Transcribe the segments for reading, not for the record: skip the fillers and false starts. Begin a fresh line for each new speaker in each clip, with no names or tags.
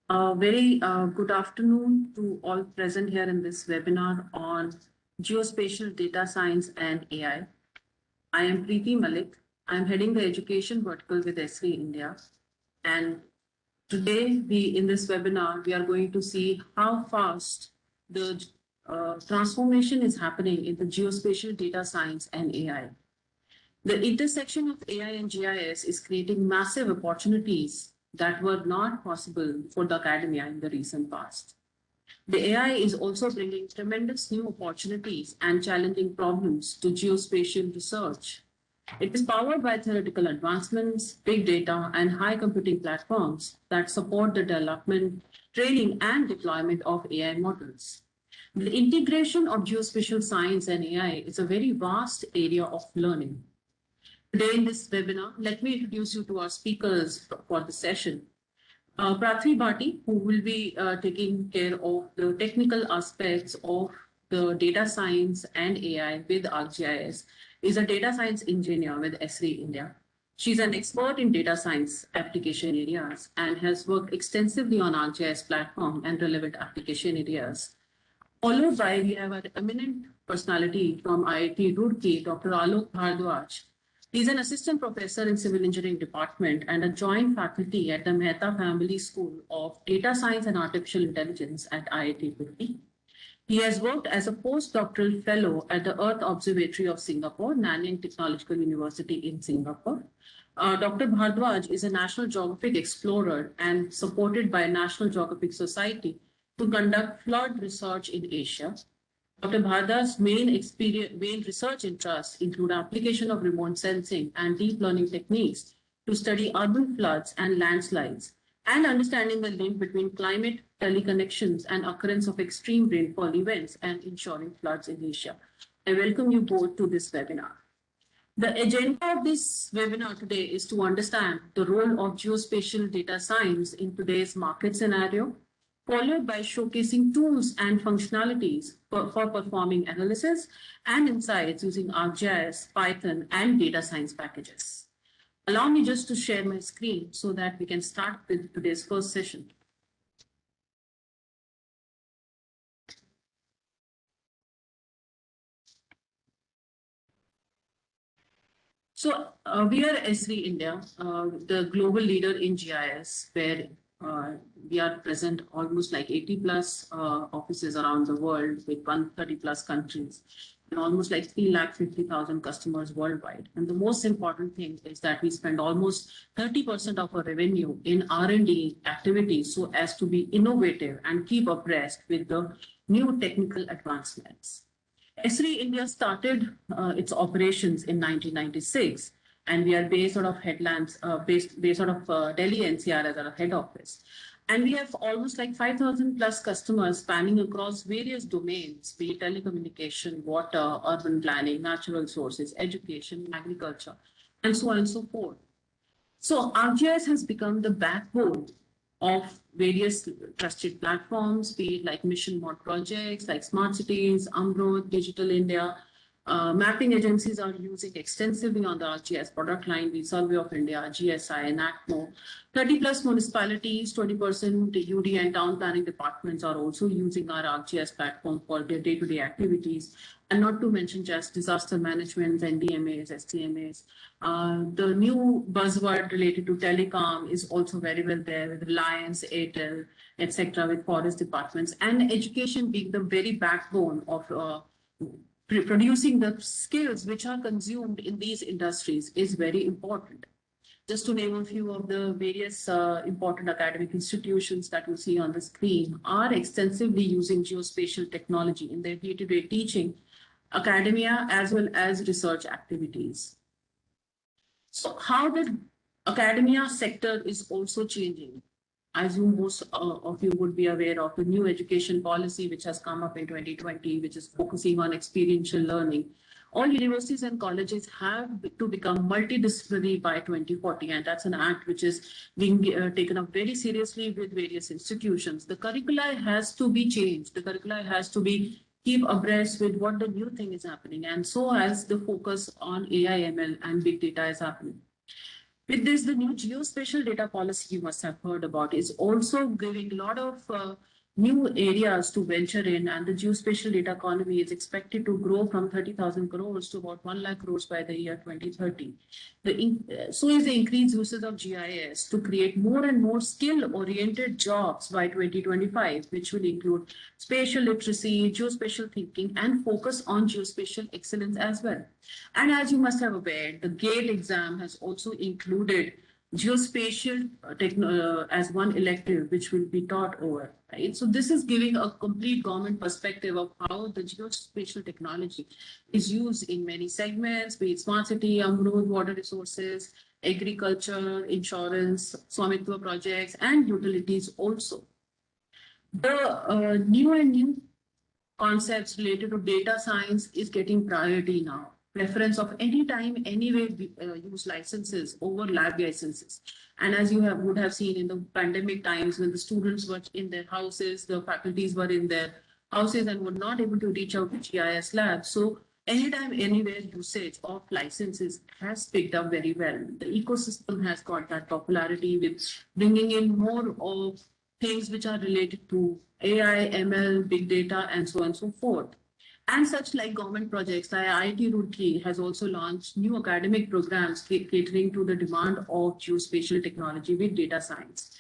Very good afternoon to all present here in this webinar on geospatial data science and AI. I am Preeti Malik. I'm heading the education vertical with Esri India. And today in this webinar, we are going to see how fast the transformation is happening in the geospatial data science and AI. The intersection of AI and GIS is creating massive opportunities that were not possible for the academia in the recent past. The AI is also bringing tremendous new opportunities and challenging problems to geospatial research. It is powered by theoretical advancements, big data, and high computing platforms that support the development, training, and deployment of AI models. The integration of geospatial science and AI is a very vast area of learning. Today in this webinar, let me introduce you to our speakers for the session. Prithvi Bhati, who will be taking care of the technical aspects of the data science and AI with ArcGIS, is a data science engineer with Esri India. She's an expert in data science application areas and has worked extensively on ArcGIS platform and relevant application areas. Followed by, we have an eminent personality from IIT Roorkee, Dr. Alok Bhardwaj. He's an assistant professor in civil engineering department and a joint faculty at the Mehta Family School of Data Science and Artificial Intelligence at IIT Roorkee. He has worked as a postdoctoral fellow at the Earth Observatory of Singapore, Nanyang Technological University in Singapore. Dr. Bhardwaj is a National Geographic explorer and supported by National Geographic Society to conduct flood research in Asia. Dr. Bhardwaj's main research interests include application of remote sensing and deep learning techniques to study urban floods and landslides, and understanding the link between climate, teleconnections, and occurrence of extreme rainfall events and ensuring floods in Asia. I welcome you both to this webinar. The agenda of this webinar today is to understand the role of geospatial data science in today's market scenario, followed by showcasing tools and functionalities for performing analysis and insights using ArcGIS, Python, and data science packages. Allow me just to share my screen so that we can start with today's first session. So we are Esri India, the global leader in GIS, where we are present almost like 80 plus offices around the world with 130 plus countries and almost like 350,000 customers worldwide. And the most important thing is that we spend almost 30% of our revenue in R&D activities so as to be innovative and keep abreast with the new technical advancements. Esri India started its operations in 1996, and we are based out of based out of Delhi NCR as our head office. And we have almost like 5,000 plus customers spanning across various domains, be it telecommunication, water, urban planning, natural resources, education, agriculture, and so on and so forth. So ArcGIS has become the backbone of various trusted platforms, be it like mission mode projects like Smart Cities, Amrut, Digital India. Mapping agencies are using extensively on the ArcGIS product line, the Survey of India, GSI, NACMO. 30 plus municipalities, 20% UD and town planning departments are also using our ArcGIS platform for their day-to-day activities. And not to mention just disaster management, NDMAs, STMAs. The new buzzword related to telecom is also very well there with Reliance, Airtel, etc., with forest departments, and education being the very backbone of producing the skills which are consumed in these industries is very important. Just to name a few of the various important academic institutions that you see on the screen are extensively using geospatial technology in their day-to-day teaching, academia, as well as research activities. So how the academia sector is also changing. As most of you would be aware of the new education policy, which has come up in 2020, which is focusing on experiential learning. All universities and colleges have to become multidisciplinary by 2040, and that's an act which is being taken up very seriously with various institutions. The curricula has to be changed. The curricula has to be keep abreast with what the new thing is happening, and so as the focus on AI, ML, and big data is happening. With this, the new geospatial data policy you must have heard about is also giving a lot of new areas to venture in, and the geospatial data economy is expected to grow from 30,000 crores to about 1 lakh crores by the year 2030. So is the increased uses of GIS to create more and more skill-oriented jobs by 2025, which will include spatial literacy, geospatial thinking, and focus on geospatial excellence as well. And as you must have aware, the GATE exam has also included geospatial as one elective, which will be taught over, right? So this is giving a complete government perspective of how the geospatial technology is used in many segments, be it smart city, Amrut, water resources, agriculture, insurance, Swamitwa projects, and utilities also. The new concepts related to data science is getting priority now. Preference of anytime, anywhere use licenses over lab licenses. And as you would have seen in the pandemic times when the students were in their houses, the faculties were in their houses and were not able to reach out to GIS labs. So anytime, anywhere usage of licenses has picked up very well. The ecosystem has got that popularity with bringing in more of things which are related to AI, ML, big data, and so on and so forth. And such like government projects, IIT Roorkee has also launched new academic programs catering to the demand of geospatial technology with data science.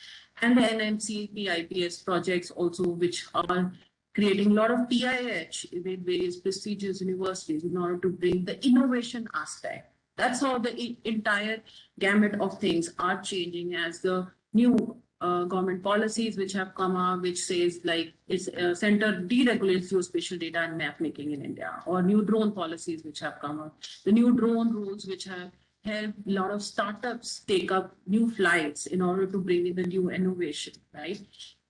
And the NMCP IPS projects also, which are creating a lot of TIH with various prestigious universities in order to bring the innovation aspect. That's how the entire gamut of things are changing as the new government policies which have come up, which says like it's center deregulates geospatial data and map making in India, or new drone policies which have come up, the new drone rules which have helped a lot of startups take up new flights in order to bring in the new innovation, right?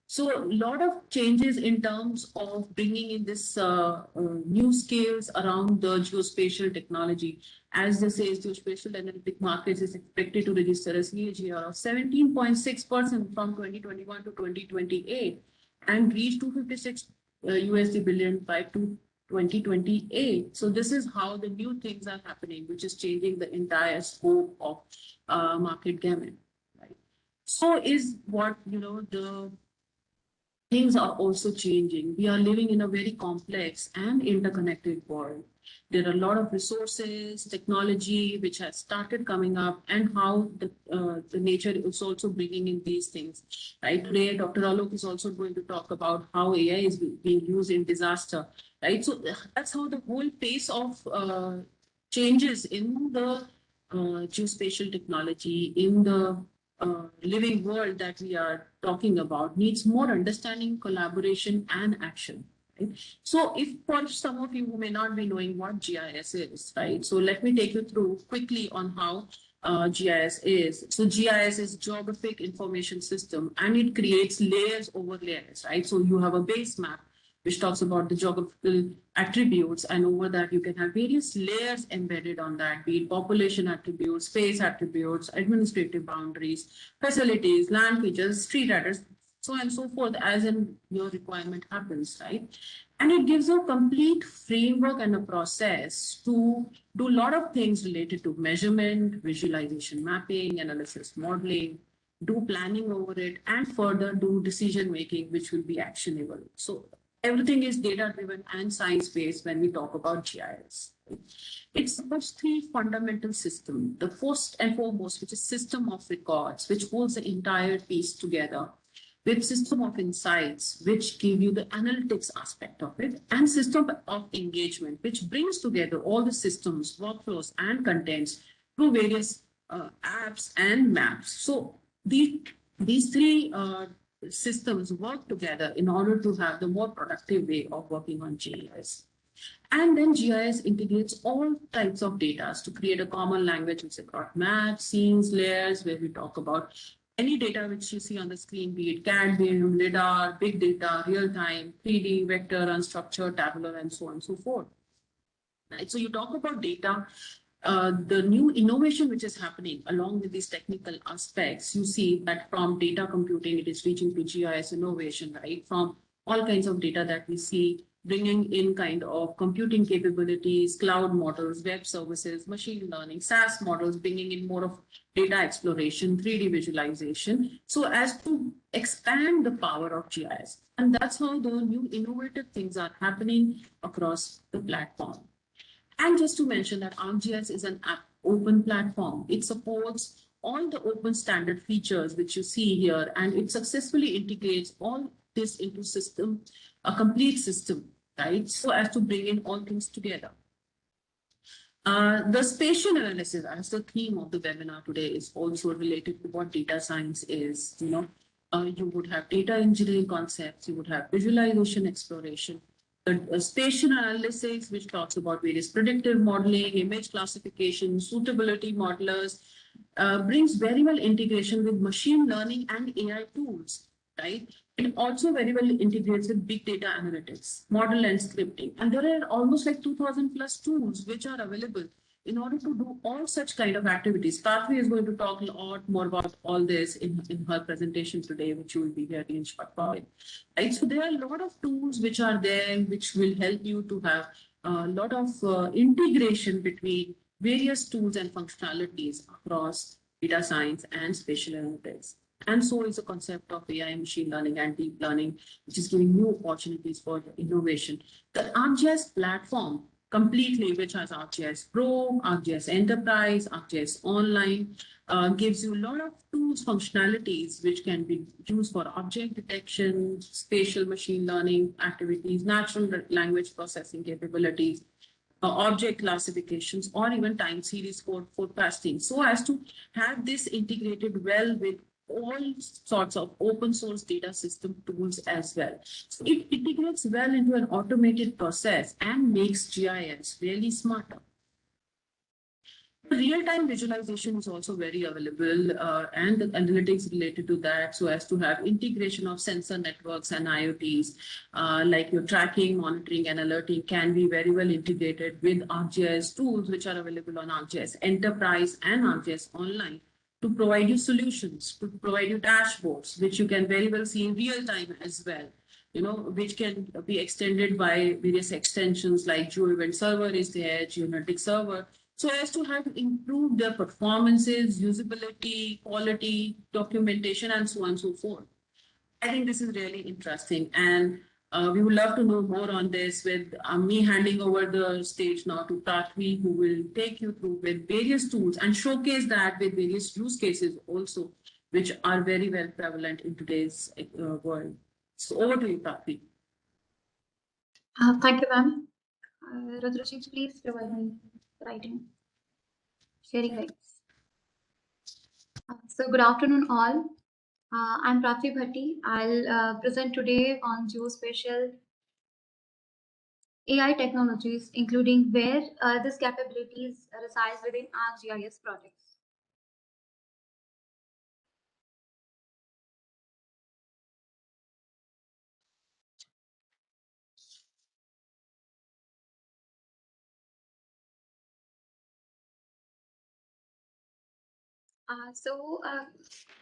So a lot of changes in terms of bringing in this new skills around the geospatial technology. As they say, geospatial analytic markets is expected to register a CAGR of 17.6% from 2021 to 2028 and reach 256 USD billion by 2028. So this is how the new things are happening, which is changing the entire scope of market gamut. Right? So is what, the things are also changing. We are living in a very complex and interconnected world. There are a lot of resources, technology, which has started coming up, and how the nature is also bringing in these things. Right today, Dr. Alok is also going to talk about how AI is being used in disaster. Right, so that's how the whole pace of changes in the geospatial technology in the living world that we are talking about needs more understanding, collaboration, and action. Right? So if for some of you who may not be knowing what GIS is, right? So let me take you through quickly on how GIS is. So GIS is Geographic Information System, and it creates layers over layers, right? So you have a base map, which talks about the geographical attributes, and over that you can have various layers embedded on that, be it population attributes, space attributes, administrative boundaries, facilities, land features, street address, so on and so forth, as in your requirement happens, right? And it gives you a complete framework and a process to do a lot of things related to measurement, visualization, mapping, analysis, modeling, do planning over it, and further do decision making, which will be actionable. So everything is data driven and science based when we talk about GIS. It supports three fundamental systems. The first and foremost, which is system of records, which holds the entire piece together, with system of insights, which give you the analytics aspect of it, and system of engagement, which brings together all the systems, workflows, and contents through various apps and maps. So these three systems work together in order to have the more productive way of working on GIS. And then GIS integrates all types of data to create a common language which is got maps, scenes, layers, where we talk about any data which you see on the screen, be it CAD, BIM, LIDAR, big data, real time, 3D, vector, unstructured, tabular, and so on and so forth. Right? So you talk about data, the new innovation which is happening along with these technical aspects, you see that from data computing, it is reaching to GIS innovation, right? From all kinds of data that we see, bringing in kind of computing capabilities, cloud models, web services, machine learning, SaaS models, bringing in more of data exploration, 3D visualization, so as to expand the power of GIS. And that's how the new innovative things are happening across the platform. And just to mention that ArcGIS is an open platform. It supports all the open standard features which you see here, and it successfully integrates all this into system, a complete system, right? So as to bring in all things together. The spatial analysis as the theme of the webinar today is also related to what data science is. You would have data engineering concepts, you would have visualization exploration, the spatial analysis, which talks about various predictive modeling, image classification, suitability modelers, brings very well integration with machine learning and AI tools, right? It also very well integrates with big data analytics, model and scripting. And there are almost like 2000 plus tools which are available in order to do all such kind of activities. Pratvi is going to talk a lot more about all this in her presentation today, which you will be hearing in short while. Right? So there are a lot of tools which are there, which will help you to have a lot of integration between various tools and functionalities across data science and spatial analytics. And so is the concept of AI, machine learning, and deep learning, which is giving new opportunities for innovation. The ArcGIS platform completely, which has ArcGIS Pro, ArcGIS Enterprise, ArcGIS Online, gives you a lot of tools, functionalities, which can be used for object detection, spatial machine learning activities, natural language processing capabilities, object classifications, or even time series forecasting, so as to have this integrated well with all sorts of open source data system tools as well. So it integrates well into an automated process and makes GIS really smarter. Real-time visualization is also very available, and the analytics related to that, so as to have integration of sensor networks and IoTs, like your tracking, monitoring, and alerting can be very well integrated with ArcGIS tools, which are available on ArcGIS Enterprise and ArcGIS Online, to provide you solutions, to provide you dashboards, which you can very well see in real time as well. Which can be extended by various extensions like GeoEvent Server is there, Geonatic Server, so as to have improved their performances, usability, quality, documentation, and so on and so forth. I think this is really interesting, and we would love to know more on this with me handing over the stage now to Pratvi, who will take you through with various tools and showcase that with various use cases also, which are very well prevalent in today's world. So over to you, Pratvi.
Thank you, ma'am. Rudrajit, please provide me writing. Sharing rights. So good afternoon all. I'm Pratvi Bhatti. I'll present today on geospatial AI technologies, including where these capabilities reside within ArcGIS projects.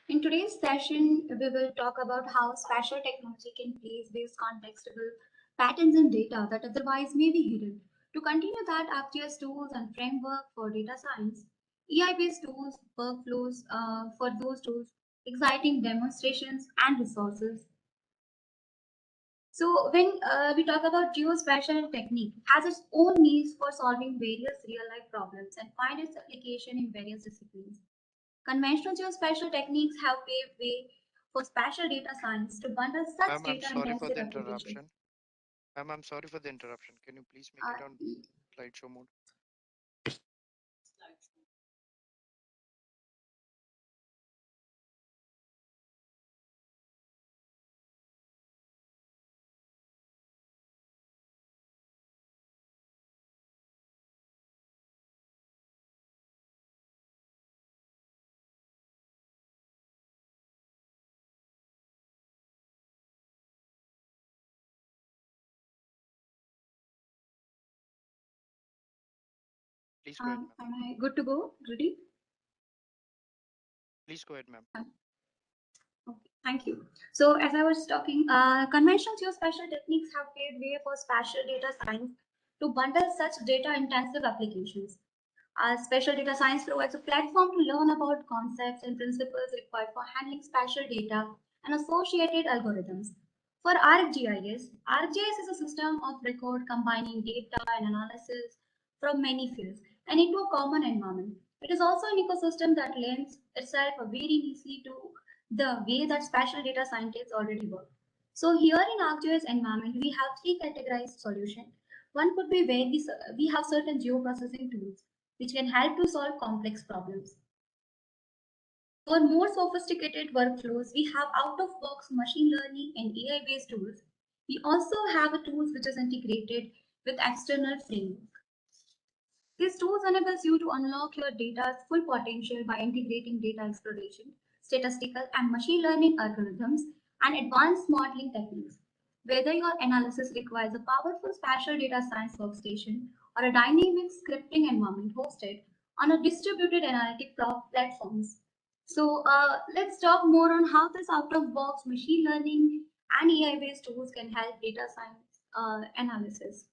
In today's session, we will talk about how spatial technology can place contextual patterns in data that otherwise may be hidden. To continue that, ArcGIS tools and framework for data science, AI-based tools, workflows for those tools, exciting demonstrations and resources. So when we talk about geospatial technique, has its own needs for solving various real-life problems and find its application in various disciplines. Conventional geospatial techniques have paved way for spatial data science to bundle such data-intensive applications.
I'm sorry for the interruption. Can you please make it on slideshow mode? Please go ahead, ma'am.
Am I good to go? Ready?
Please go ahead, ma'am.
Okay. Thank you. So as I was talking, conventional geospatial techniques have paved way for spatial data science to bundle such data-intensive applications. Spatial data science provides a platform to learn about concepts and principles required for handling spatial data and associated algorithms. For ArcGIS, ArcGIS is a system of record combining data and analysis from many fields and into a common environment. It is also an ecosystem that lends itself very nicely to the way that spatial data scientists already work. So here in ArcGIS environment, we have three categorized solutions. One could be where we have certain geoprocessing tools which can help to solve complex problems. For more sophisticated workflows, we have out-of-box machine learning and AI-based tools. We also have a tools which is integrated with external framework. These tools enables you to unlock your data's full potential by integrating data exploration, statistical and machine learning algorithms, and advanced modeling techniques. Whether your analysis requires a powerful spatial data science workstation or a dynamic scripting environment hosted on a distributed analytic platforms. So let's talk more on how this out-of-box machine learning and AI-based tools can help data science analysis.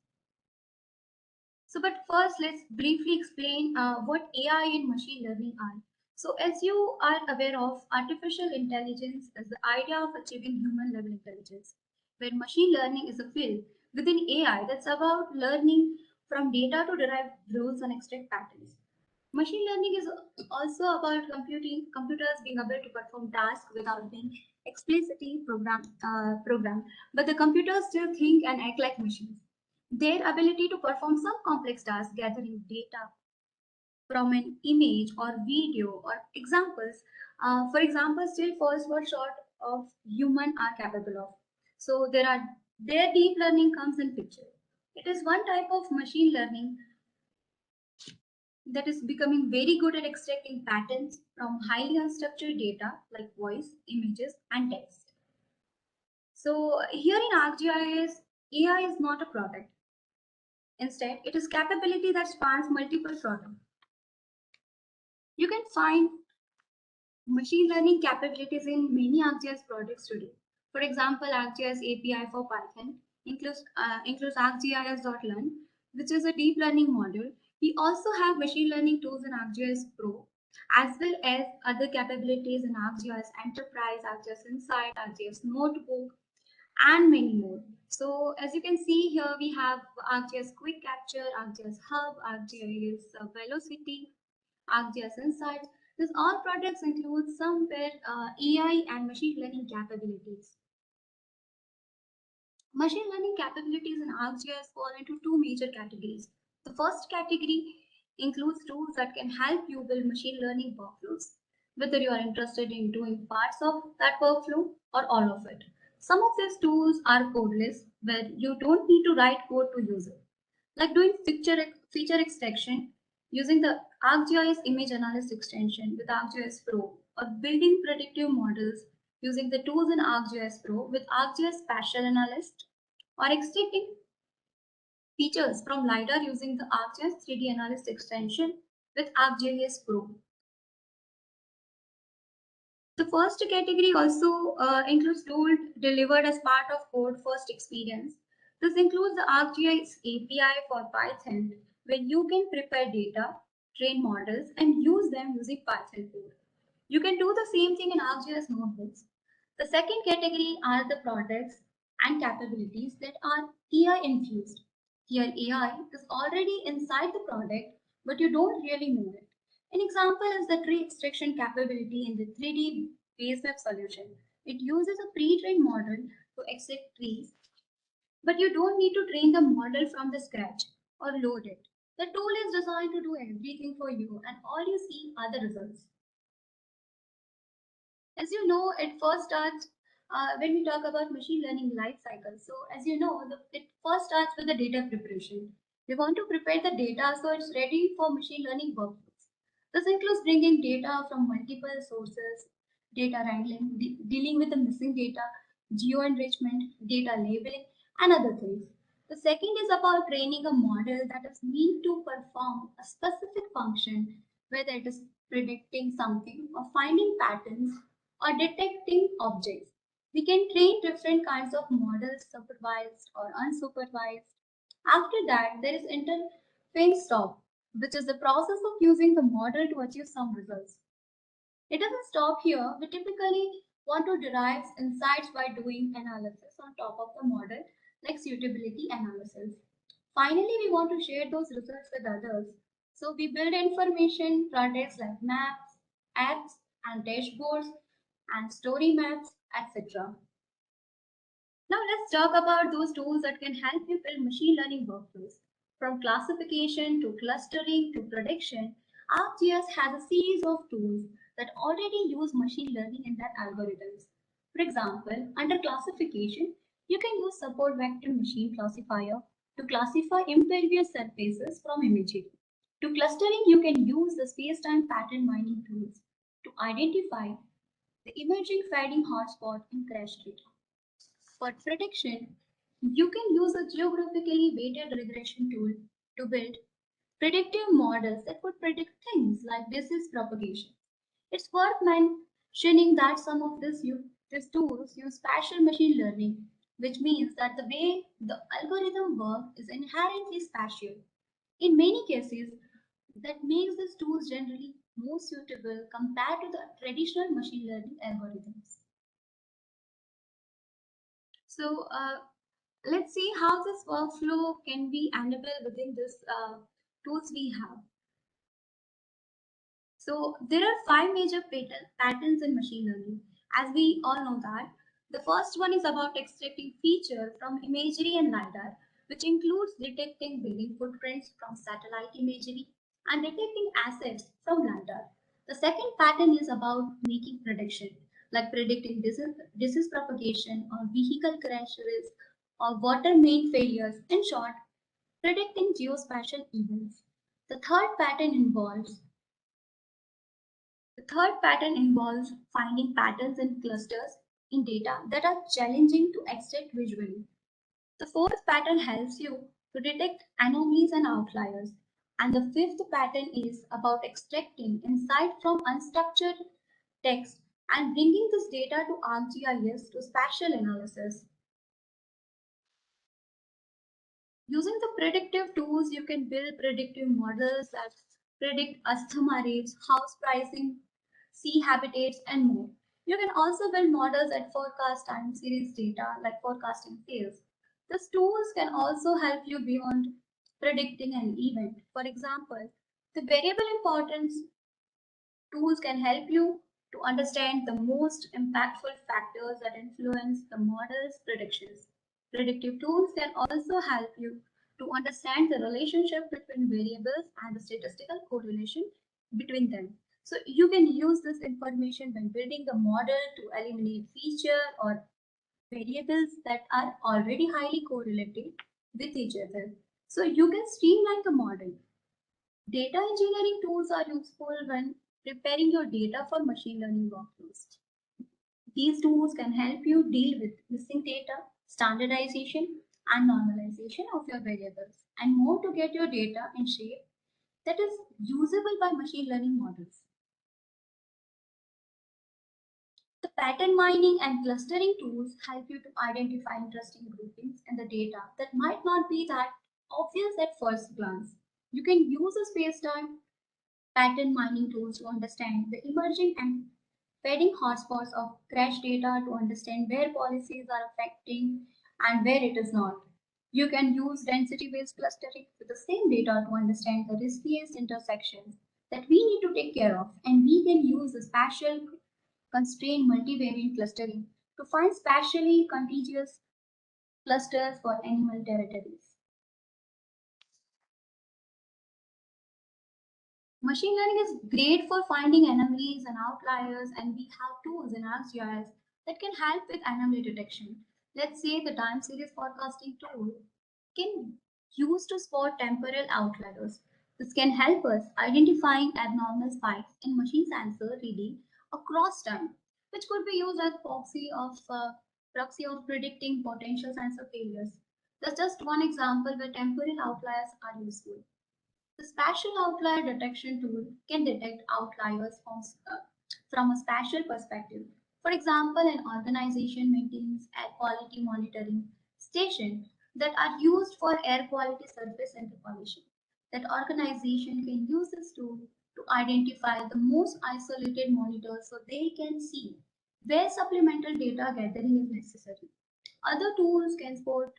So, but first, let's briefly explain what AI and machine learning are. So, as you are aware of, artificial intelligence is the idea of achieving human level intelligence, where machine learning is a field within AI that's about learning from data to derive rules and extract patterns. Machine learning is also about computers being able to perform tasks without being explicitly programmed, but the computers still think and act like machines. Their ability to perform some complex tasks, gathering data from an image or video or examples, for example, still falls for short of human are capable of. So their deep learning comes in picture. It is one type of machine learning that is becoming very good at extracting patterns from highly unstructured data like voice, images, and text. So here in ArcGIS, AI is not a product. Instead, it is capability that spans multiple products. You can find machine learning capabilities in many ArcGIS products today. For example, ArcGIS API for Python includes ArcGIS.learn, which is a deep learning module. We also have machine learning tools in ArcGIS Pro, as well as other capabilities in ArcGIS Enterprise, ArcGIS Insight, ArcGIS Notebook, and many more. So as you can see here, we have ArcGIS Quick Capture, ArcGIS Hub, ArcGIS Velocity, ArcGIS Insights. These all products include somewhere AI and machine learning capabilities. Machine learning capabilities in ArcGIS fall into two major categories. The first category includes tools that can help you build machine learning workflows, whether you are interested in doing parts of that workflow or all of it. Some of these tools are codeless, where you don't need to write code to use it, like doing feature extraction using the ArcGIS image analysis extension with ArcGIS Pro, or building predictive models using the tools in ArcGIS Pro with ArcGIS Spatial Analyst, or extracting features from LiDAR using the ArcGIS 3D Analyst extension with ArcGIS Pro. The first category also includes tools delivered as part of Code First experience. This includes the ArcGIS API for Python, where you can prepare data, train models, and use them using Python code. You can do the same thing in ArcGIS notebooks. The second category are the products and capabilities that are AI infused. Here, AI is already inside the product, but you don't really know it. An example is the tree extraction capability in the 3D BaseMap solution. It uses a pre-trained model to extract trees, but you don't need to train the model from the scratch or load it. The tool is designed to do everything for you, and all you see are the results. As you know, it first starts when we talk about machine learning life cycle. So as you know, it first starts with the data preparation. We want to prepare the data so it's ready for machine learning workflows. This includes bringing data from multiple sources, data wrangling, dealing with the missing data, geo-enrichment, data labeling, and other things. The second is about training a model that is meant to perform a specific function, whether it is predicting something or finding patterns or detecting objects. We can train different kinds of models, supervised or unsupervised. After that, there is interface stop, which is the process of using the model to achieve some results. It doesn't stop here. We typically want to derive insights by doing analysis on top of the model, like suitability analysis. Finally, we want to share those results with others. So we build information projects like maps, apps, and dashboards, and story maps, etc. Now let's talk about those tools that can help you build machine learning workflows. From classification to clustering to prediction, ArcGIS has a series of tools that already use machine learning in their algorithms. For example, under classification, you can use support vector machine classifier to classify impervious surfaces from imagery. To clustering, you can use the space-time pattern mining tools to identify the emerging fading hotspot in crash data. For prediction, you can use a geographically weighted regression tool to build predictive models that would predict things like disease propagation. It's worth mentioning that some of these tools use spatial machine learning, which means that the way the algorithm works is inherently spatial. In many cases, that makes these tools generally more suitable compared to the traditional machine learning algorithms. So, let's see how this workflow can be enabled within this tools we have. So there are five major patterns in machine learning. As we all know that, the first one is about extracting feature from imagery and LiDAR, which includes detecting building footprints from satellite imagery and detecting assets from LiDAR. The second pattern is about making prediction, like predicting disease propagation or vehicle crash risk or water main failures. In short, predicting geospatial events. The third pattern involves the third pattern involves finding patterns in clusters in data that are challenging to extract visually. The fourth pattern helps you to detect anomalies and outliers. And the fifth pattern is about extracting insight from unstructured text and bringing this data to ArcGIS to spatial analysis. Using the predictive tools, you can build predictive models that predict asthma rates, house pricing, sea habitats, and more. You can also build models that forecast time series data, like forecasting sales. These tools can also help you beyond predicting an event. For example, the variable importance tools can help you to understand the most impactful factors that influence the model's predictions. Predictive tools can also help you to understand the relationship between variables and the statistical correlation between them. So you can use this information when building the model to eliminate feature or variables that are already highly correlated with each other. So you can streamline the model. Data engineering tools are useful when preparing your data for machine learning workflows. These tools can help you deal with missing data, standardization, and normalization of your variables, and more to get your data in shape that is usable by machine learning models. The pattern mining and clustering tools help you to identify interesting groupings in the data that might not be that obvious at first glance. You can use a space-time pattern mining tools to understand the emerging and fading hotspots of crash data to understand where policies are affecting and where it is not. You can use density-based clustering with the same data to understand the riskiest intersections that we need to take care of, and we can use the spatial constrained multivariate clustering to find spatially contiguous clusters for animal territories. Machine learning is great for finding anomalies and outliers, and we have tools in ArcGIS that can help with anomaly detection. Let's say the time series forecasting tool can use to spot temporal outliers. This can help us identifying abnormal spikes in machine sensor reading across time, which could be used as proxy of predicting potential sensor failures. That's just one example where temporal outliers are useful. The spatial outlier detection tool can detect outliers from a spatial perspective. For example, an organization maintains air quality monitoring stations that are used for air quality surface interpolation. That organization can use this tool to identify the most isolated monitors so they can see where supplemental data gathering is necessary. Other tools can support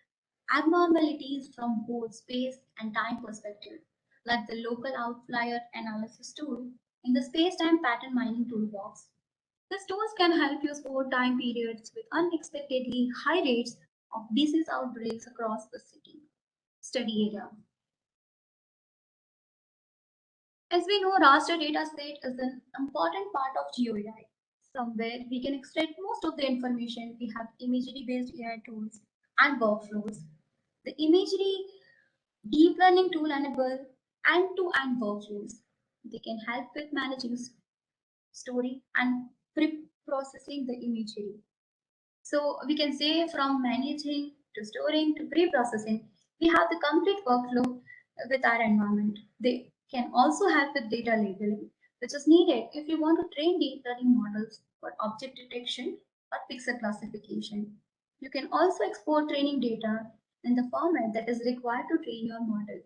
abnormalities from both space and time perspective, like the local outlier analysis tool in the space-time pattern mining toolbox. These tools can help you spot time periods with unexpectedly high rates of disease outbreaks across the city study area. As we know, raster dataset is an important part of GeoAI. Somewhere we can extract most of the information. We have imagery-based AI tools and workflows. The imagery deep learning tool enable end-to-end workflows. They can help with managing story and pre-processing the imagery. So we can say from managing to storing to pre-processing, we have the complete workflow with our environment. They can also help with data labeling, which is needed if you want to train deep learning models for object detection or pixel classification. You can also export training data in the format that is required to train your model.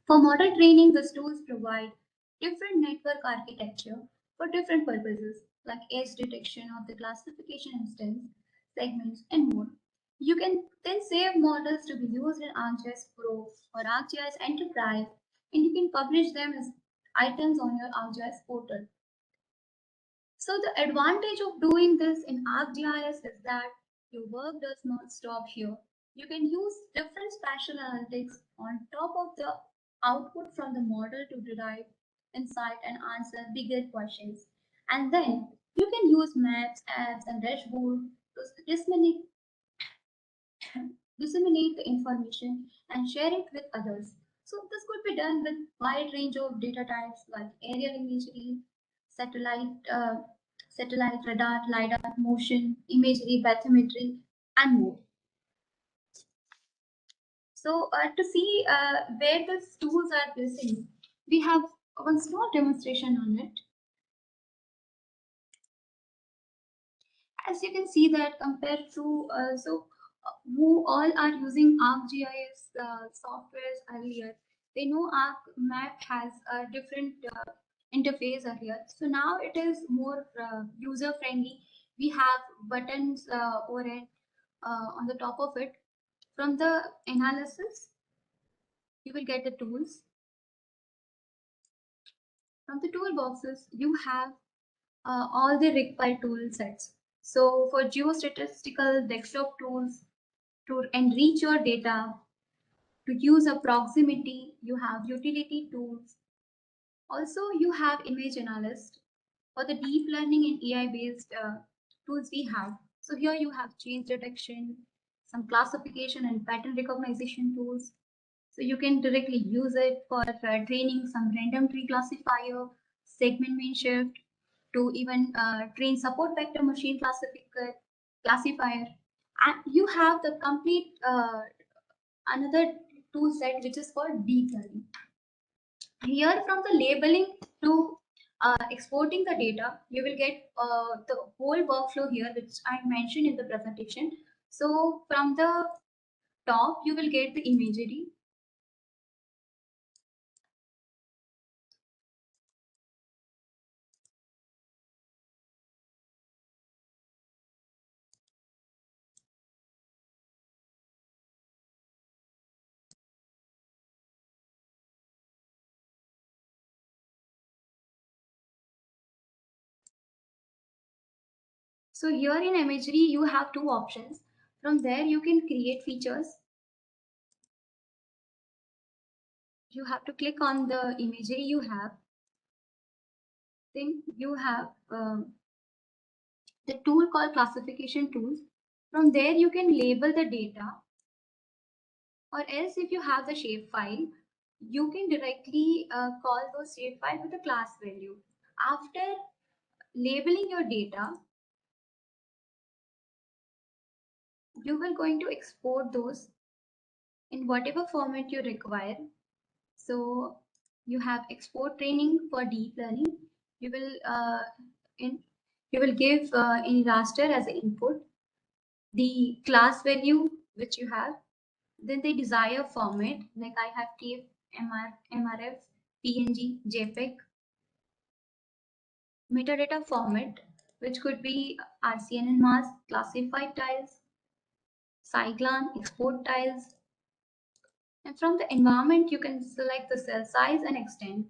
For model training, these tools provide different network architecture for different purposes, like edge detection of the classification instance, segments, and more. You can then save models to be used in ArcGIS Pro or ArcGIS Enterprise, and you can publish them as items on your ArcGIS portal. So the advantage of doing this in ArcGIS is that your work does not stop here. You can use different spatial analytics on top of the output from the model to derive insight and answer bigger questions. And then you can use maps, apps, and dashboards to disseminate the information and share it with others. So this could be done with wide range of data types like aerial imagery, satellite, satellite radar, lidar, motion, imagery, bathymetry, and more. So to see where these tools are using, we have one small demonstration on it. As you can see that compared to who all are using ArcGIS softwares earlier, they know ArcMap has a different interface earlier. So now it is more user friendly. We have buttons over it on the top of it. From the analysis, you will get the tools. From the toolboxes, you have all the required tool sets. So for geostatistical desktop tools, to enrich your data, to use a proximity, you have utility tools. Also, you have image analyst. For the deep learning and AI-based tools we have. So here you have change detection, some classification and pattern recognition tools. So you can directly use it for training some random tree classifier, segment mean shift, to even train support vector machine classifier. And you have the complete another tool set which is called deep learning. Here from the labeling to exporting the data, you will get the whole workflow here which I mentioned in the presentation. So from the top, you will get the imagery. So here in imagery, you have two options. From there, you can create features. You have to click on the imagery you have. Then you have the tool called classification tools. From there, you can label the data. Or else if you have the shapefile, you can directly call those shapefile with a class value. After labeling your data, you will going to export those in whatever format you require. So you have export training for deep learning. you will you will give in raster as an input the class value which you have, then the desired format, like I have TIFF, MRF, PNG, JPEG, metadata format, which could be RCNN mask, classified tiles, Cyglan, export tiles. And from the environment, you can select the cell size and extent.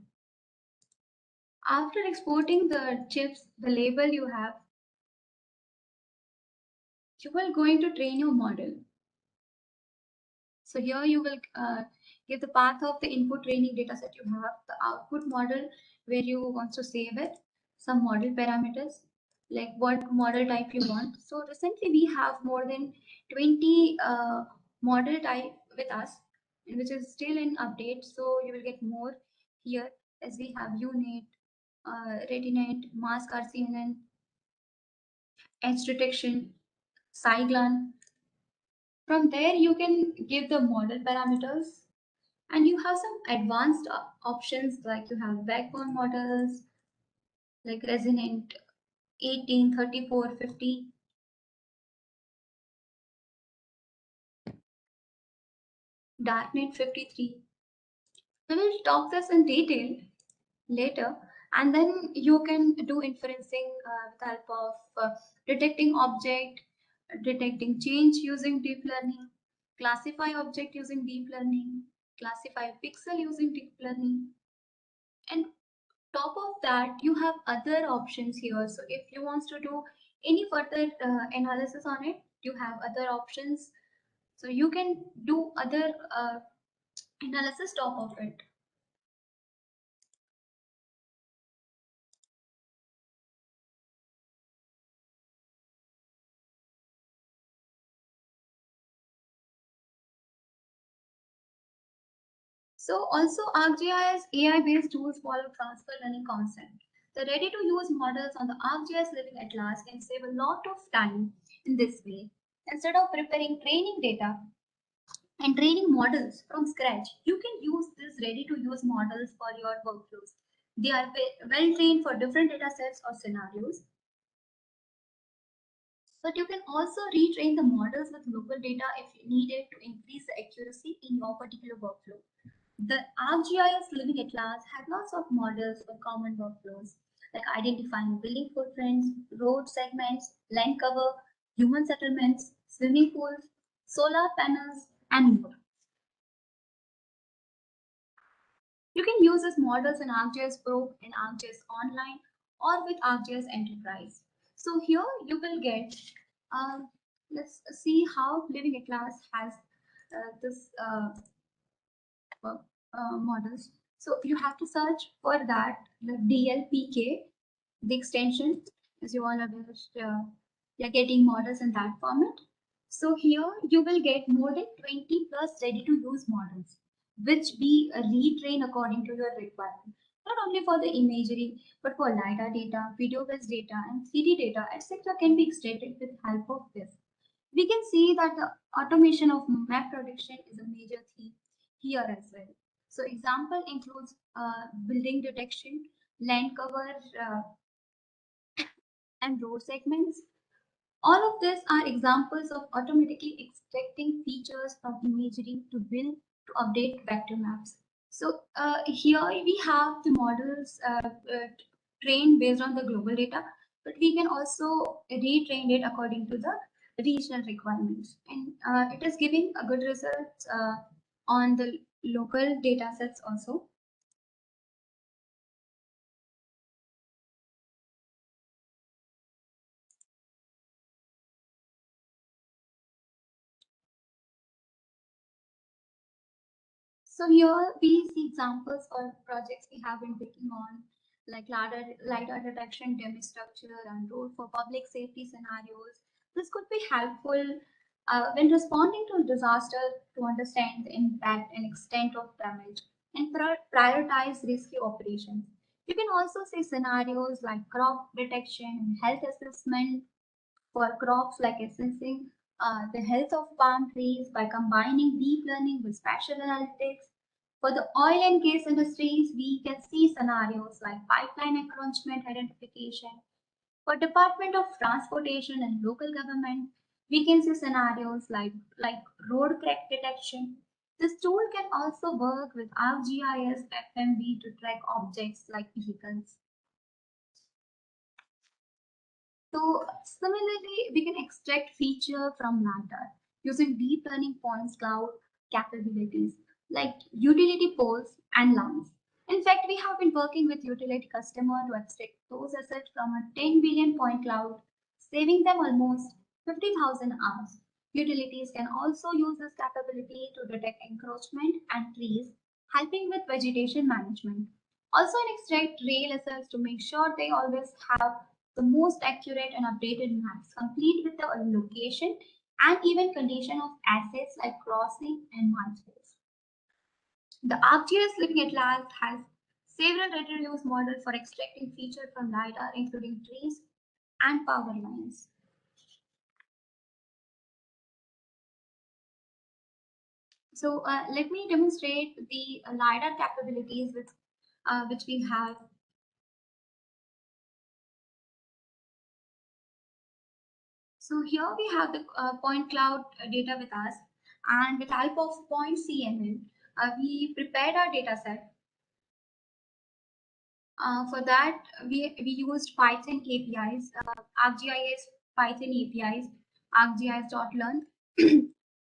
After exporting the chips, the label you have, you are going to train your model. So here you will give the path of the input training dataset you have, the output model where you want to save it, some model parameters, like what model type you want. So recently we have more than 20 model type with us, which is still in update. So you will get more here as we have UNIT, Retinet, Mask RCNN, edge detection, Cyglan. From there you can give the model parameters. And you have some advanced options, like you have backbone models like Resonant 18, 34, 50. Darknet 53. We will talk this in detail later, and then you can do inferencing with the help of detecting object, detecting change using deep learning, classify object using deep learning, classify pixel using deep learning, and top of that you have other options here. So if you want to do any further analysis on it, you have other options, so you can do other analysis top of it. So also ArcGIS AI based tools follow transfer learning concept. The ready to use models on the ArcGIS Living Atlas can save a lot of time in this way. Instead of preparing training data and training models from scratch, you can use these ready-to-use models for your workflows. They are well trained for different data sets or scenarios. But you can also retrain the models with local data if needed to increase the accuracy in your particular workflow. The ArcGIS Living Atlas has lots of models for common workflows, like identifying building footprints, road segments, land cover, human settlements, swimming pools, solar panels, and more. You can use these models in ArcGIS Pro and ArcGIS Online or with ArcGIS Enterprise. So here you will get, let's see how Living Atlas has this models. So you have to search for that, the DLPK, the extension, as you all are you're getting models in that format. So here you will get more than 20 plus ready to use models, which be retrained according to your requirement. Not only for the imagery, but for LiDAR data, video-based data, and 3D data, etc. can be extracted with help of this. We can see that the automation of map prediction is a major theme here as well. So example includes building detection, land cover, and road segments. All of these are examples of automatically extracting features from imagery to build to update vector maps. So here we have the models trained based on the global data, but we can also retrain it according to the regional requirements. And it is giving a good results on the local data sets also. So here we see examples or projects we have been taking on, like LiDAR detection, demi structure, and road for public safety scenarios. This could be helpful when responding to disaster to understand the impact and extent of damage and prioritize risky operations. You can also see scenarios like crop detection and health assessment for crops, like assessing the health of palm trees by combining deep learning with spatial analytics. For the oil and gas industries, we can see scenarios like pipeline encroachment identification. For Department of Transportation and local government, we can see scenarios like road crack detection. This tool can also work with ArcGIS FMV to track objects like vehicles. So similarly, we can extract feature from LiDAR using deep learning points cloud capabilities like utility poles and lines. In fact, we have been working with utility customer to extract those assets from a 10 billion point cloud, saving them almost 50,000 hours. Utilities can also use this capability to detect encroachment and trees, helping with vegetation management. Also, in extract rail assets to make sure they always have the most accurate and updated maps, complete with the location and even condition of assets like crossing and milestones. The ArcGIS Living Atlas has several ready-to-use models for extracting features from LiDAR, including trees and power lines. So let me demonstrate the LiDAR capabilities which we have. So here we have the point cloud data with us, and with help of point CNN, we prepared our data set. For that, we used Python APIs, ArcGIS Python APIs, ArcGIS.learn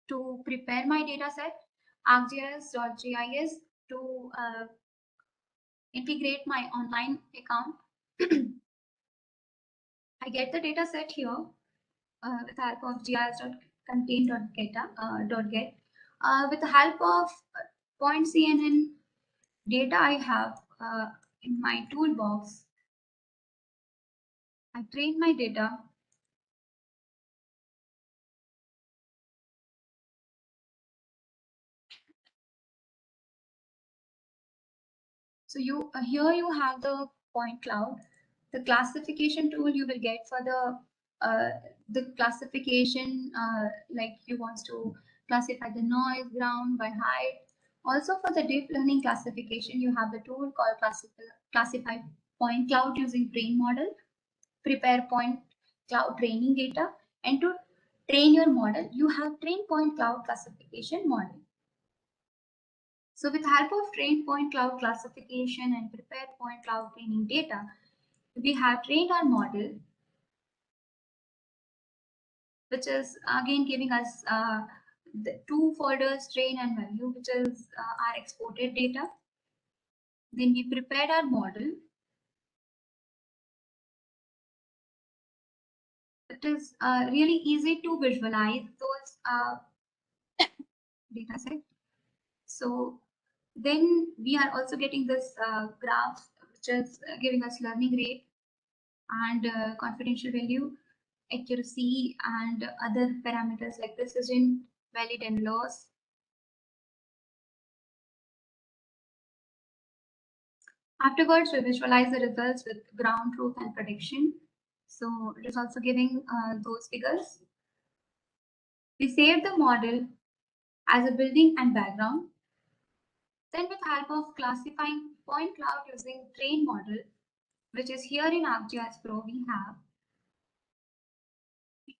to prepare my data set, ArcGIS.gis to integrate my online account. I get the data set here with the help of gis.contain.get. With the help of point CNN data I have in my toolbox, I train my data. So here you have the point cloud, the classification tool you will get for the classification like you want to classify the noise, ground by height. Also for the deep learning classification, you have the tool called classify point cloud using train model, prepare point cloud training data, and to train your model, you have train point cloud classification model. So with help of train point cloud classification and prepare point cloud training data, we have trained our model, which is again giving us the two folders, train and value, which is our exported data. Then we prepared our model. It is really easy to visualize those data set. So then we are also getting this graph, which is giving us learning rate and confidential value, accuracy, and other parameters like precision, valid, and loss. Afterwards, we visualize the results with ground truth and prediction. So it is also giving those figures. We save the model as a building and background. Then with help of classifying point cloud using train model, which is here in ArcGIS Pro, we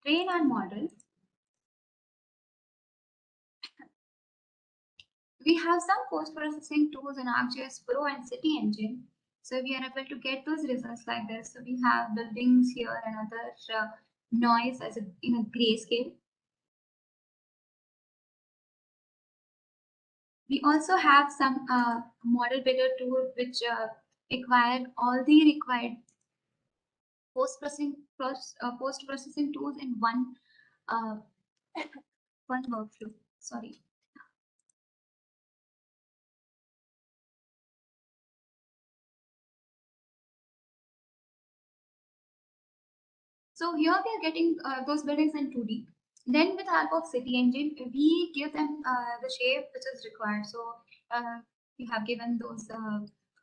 train our model. We have some post-processing tools in ArcGIS Pro and City Engine. So we are able to get those results like this. So we have buildings here and other noise as in a grayscale. We also have some model builder tool which acquire all the required post-processing tools in one workflow. Sorry. So here we are getting those buildings in 2D. Then with help of City Engine, we give them the shape which is required. So we have given those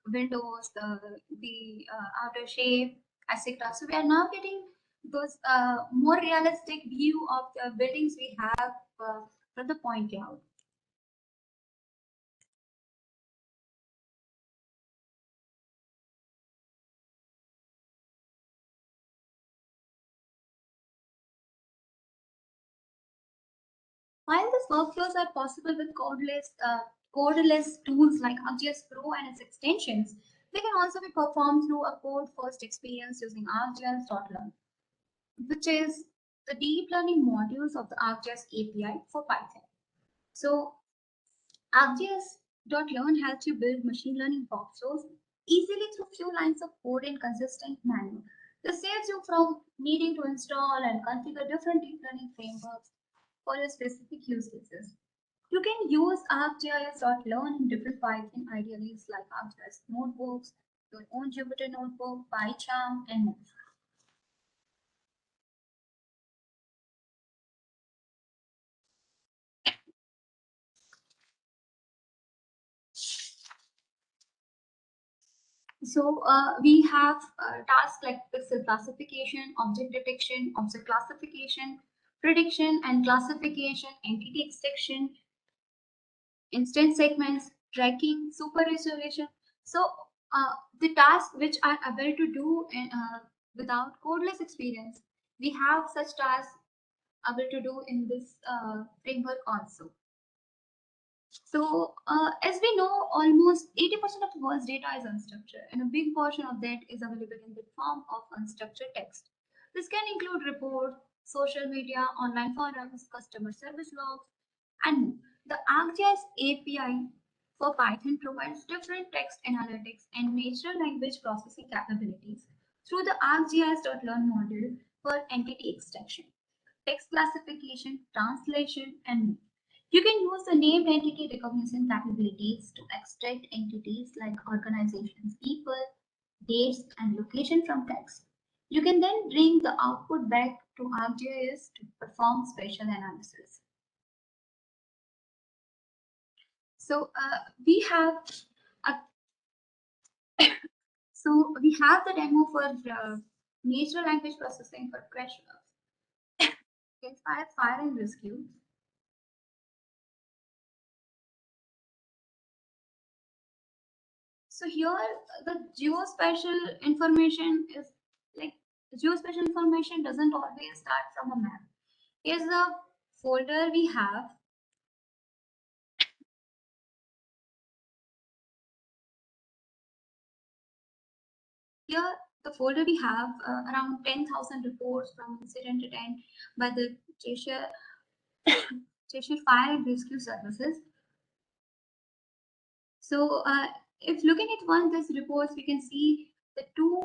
windows, the outer shape, etc. So we are now getting those more realistic view of the buildings we have from the point cloud. While these workflows are possible with codeless tools like ArcGIS Pro and its extensions, they can also be performed through a code-first experience using ArcGIS.learn, which is the deep learning modules of the ArcGIS API for Python. So ArcGIS.learn helps you build machine learning workflows easily through few lines of code in consistent manner. This saves you from needing to install and configure different deep learning frameworks for your specific use cases. You can use ArcGIS.learn in different Python IDEs like ArcGIS notebooks, your own Jupyter notebook, PyCharm, and more. So we have tasks like pixel classification, object detection, object classification, prediction and classification, entity extraction, instance segments, tracking, super resolution. So the tasks which are able to do without codeless experience, we have such tasks able to do in this framework also. So as we know, almost 80% of the world's data is unstructured, and a big portion of that is available in the form of unstructured text. This can include reports, social media, online forums, customer service logs, and more. The ArcGIS API for Python provides different text analytics and natural language processing capabilities through the ArcGIS.learn module for entity extraction, text classification, translation, and more. You can use the named entity recognition capabilities to extract entities like organizations, people, dates, and location from text. You can then bring the output back to ArcGIS to perform spatial analysis. So we have a we have the demo for natural language processing for crash fire and rescue. So here the geospatial information is like geospatial information doesn't always start from a map. Here's the folder we have. Here the folder we have around 10,000 reports from incident attended by the Cheshire Fire and Rescue Services. So if looking at one of these reports, we can see the 2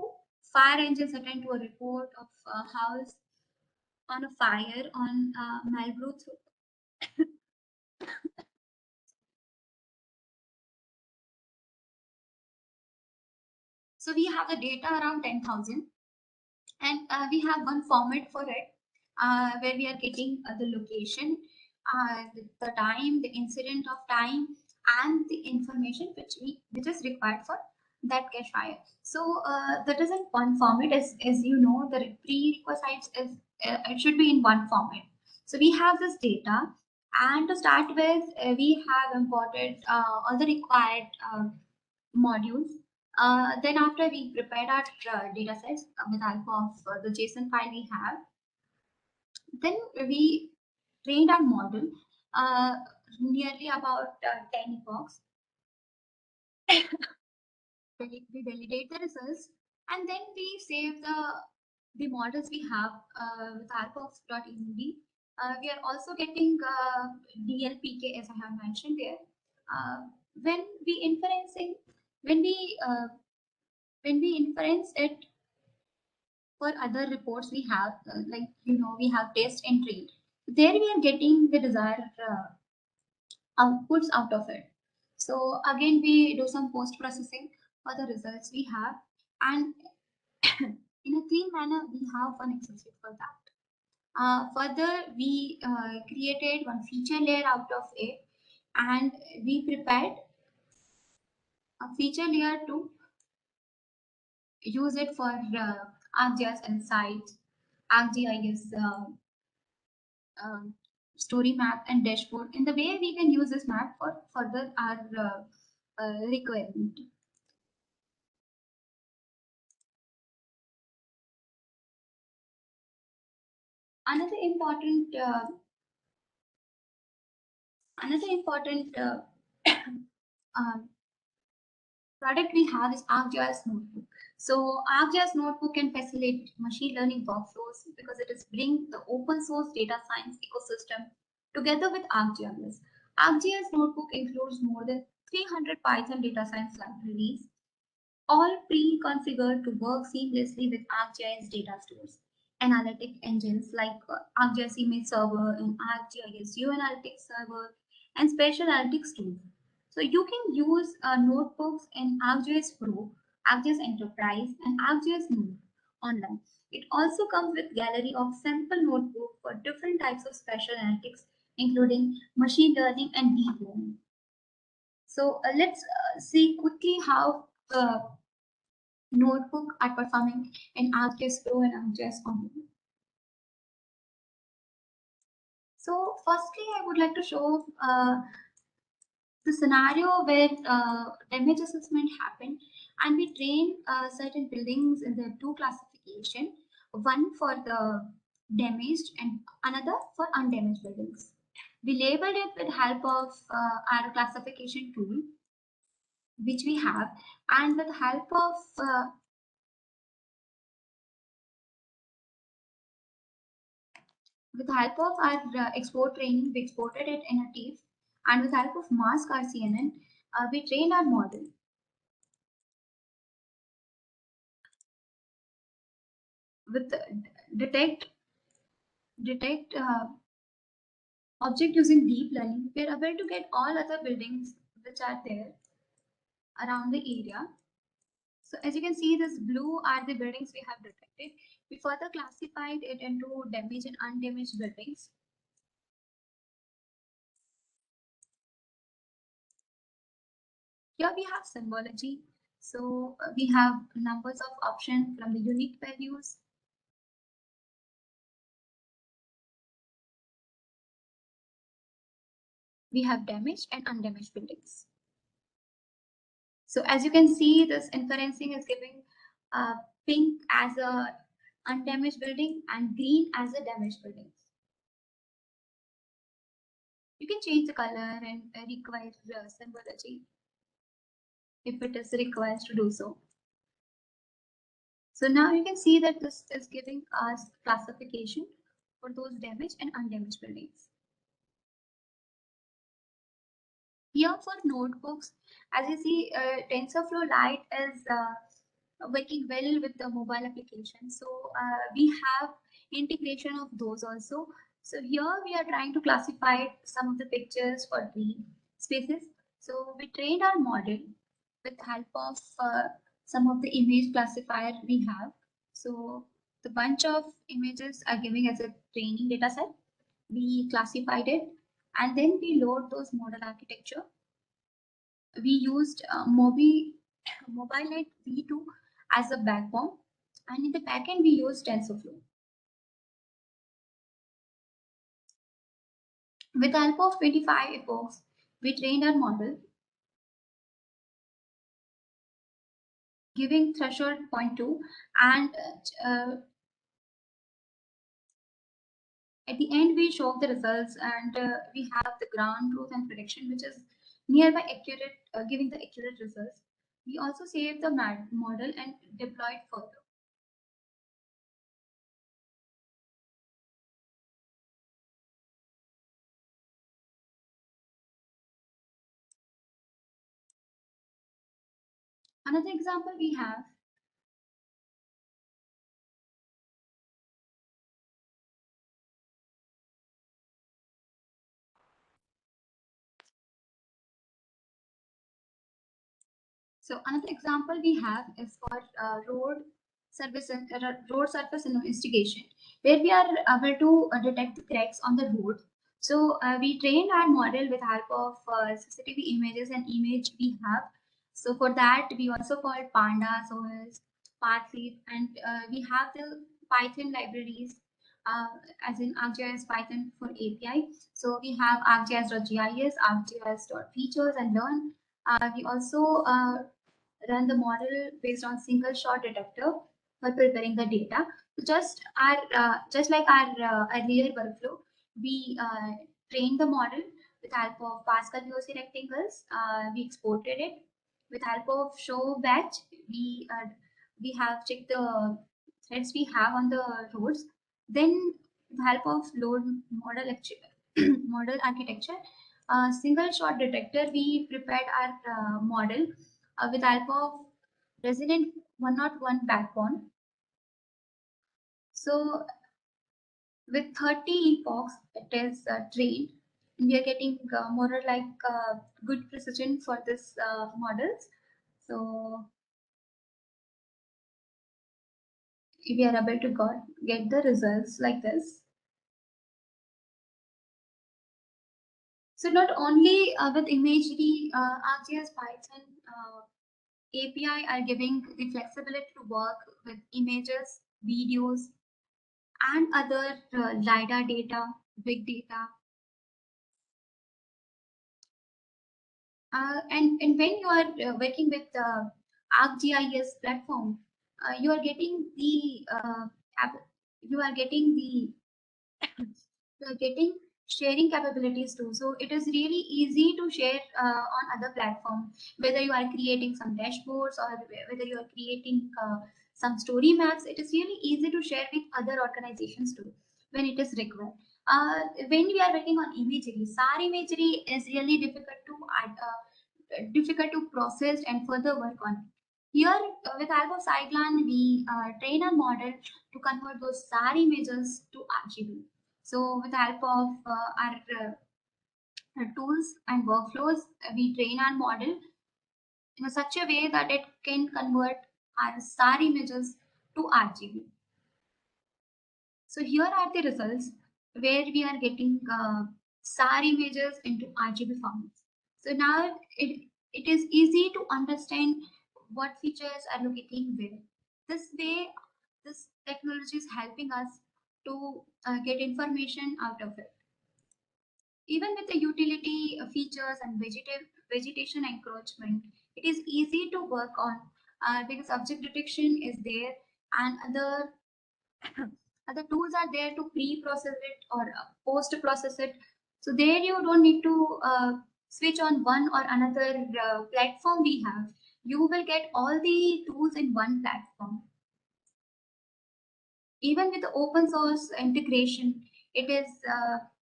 fire engines attend to a report of a house on a fire on Marlborough. So we have the data around 10,000, and we have one format for it where we are getting the location, the time, the incident of time, and the information which is required for that cache fire. So that is in one format. As you know, the prerequisites is it should be in one format. So we have this data, and to start with, we have imported all the required modules. Then after we prepared our data sets with the help of the JSON file we have, then we trained our model nearly about 10 epochs. We validate the results, and then we save the models we have with the help of .env. We are also getting DLPK, as I have mentioned there. When we inference it for other reports we have, like we have test and train. There we are getting the desired outputs out of it. So again, we do some post processing for the results we have, and in a clean manner, we have one Excel sheet for that. Further, we created one feature layer out of it, and we prepared a feature layer to use it for ArcGIS Insights, ArcGIS story map and dashboard. In the way we can use this map for further our requirement. Another important Another important um, product we have is ArcGIS Notebook. So ArcGIS Notebook can facilitate machine learning workflows because it is bring the open source data science ecosystem together with ArcGIS. ArcGIS Notebook includes more than 300 Python data science libraries, all pre-configured to work seamlessly with ArcGIS data stores. Analytic engines like ArcGIS Image Server and ArcGIS UAnalytics Server and Spatial Analytics tools. So you can use notebooks in ArcGIS Pro, ArcGIS Enterprise, and ArcGIS Node online. It also comes with gallery of sample notebook for different types of spatial analytics, including machine learning and deep learning. So let's see quickly how notebook are performing in ArcGIS Pro and ArcGIS Online. So firstly, I would like to show the scenario where damage assessment happened, and we train certain buildings in the two classification, one for the damaged and another for undamaged buildings. We labeled it with help of our classification tool, which we have, and with help of our export training, we exported it in a TIFF, and with help of Mask RCNN, we trained our model. With detect object using deep learning, we are able to get all other buildings which are there around the area. So as you can see, this blue are the buildings we have detected. We further classified it into damaged and undamaged buildings. Here we have symbology. So we have numbers of options from the unique values. We have damaged and undamaged buildings. So as you can see, this inferencing is giving pink as a undamaged building and green as a damaged building. You can change the color and require symbology if it is required to do so. So now you can see that this is giving us classification for those damaged and undamaged buildings. Here for notebooks, as you see, TensorFlow Lite is working well with the mobile application. So we have integration of those also. So here we are trying to classify some of the pictures for the spaces. So we trained our model with help of some of the image classifier we have. So the bunch of images are giving as a training data set. We classified it and then we load those model architecture. We used MobileNet V2 as a backbone, and in the backend we used TensorFlow. With the help of 25 epochs, we trained our model, giving threshold 0.2, and at the end we show the results, and we have the ground truth and prediction, which is nearby accurate, giving the accurate results. We also save the model and deploy it further. Another example we have. So another example we have is for road surface investigation, where we are able to detect the cracks on the road. So we trained our model with help of CCTV images and image we have. So for that, we also called Pandas OS, Pathlead, and we have the Python libraries, as in ArcGIS Python for API. So we have ArcGIS.gis, ArcGIS.features, and learn. We also run the model based on single shot detector for preparing the data. So just like our earlier workflow, we train the model with help of Pascal VOC rectangles, we exported it. With help of show batch, we have checked the threads we have on the roads. Then with help of load model model architecture, single shot detector, we prepared our model with help of resident 101 backbone. So with 30 epochs, it is trained. We are getting more or like good precision for this models. So we are able to get the results like this. So not only with imagery, ArcGIS Python API are giving the flexibility to work with images, videos, and other LiDAR data, big data. And when you are working with the ArcGIS platform, you are getting the you are getting the you are getting sharing capabilities too. So it is really easy to share on other platforms, whether you are creating some dashboards or whether you are creating some story maps. It is really easy to share with other organizations too when it is required. When we are working on imagery, SAR imagery is really difficult to process and further work on. Here, with help of Cyclan, we train a model to convert those SAR images to RGB. So, with the help of our tools and workflows, we train our model in such a way that it can convert our SAR images to RGB. So, here are the results where we are getting SAR images into RGB formats. So, now it is easy to understand what features are locating where. This way, this technology is helping us to get information out of it. Even with the utility features and vegetation encroachment, it is easy to work on because object detection is there and other tools are there to pre-process it or post-process it. So there you don't need to switch on one or another platform we have. You will get all the tools in one platform. Even with the open source integration, it is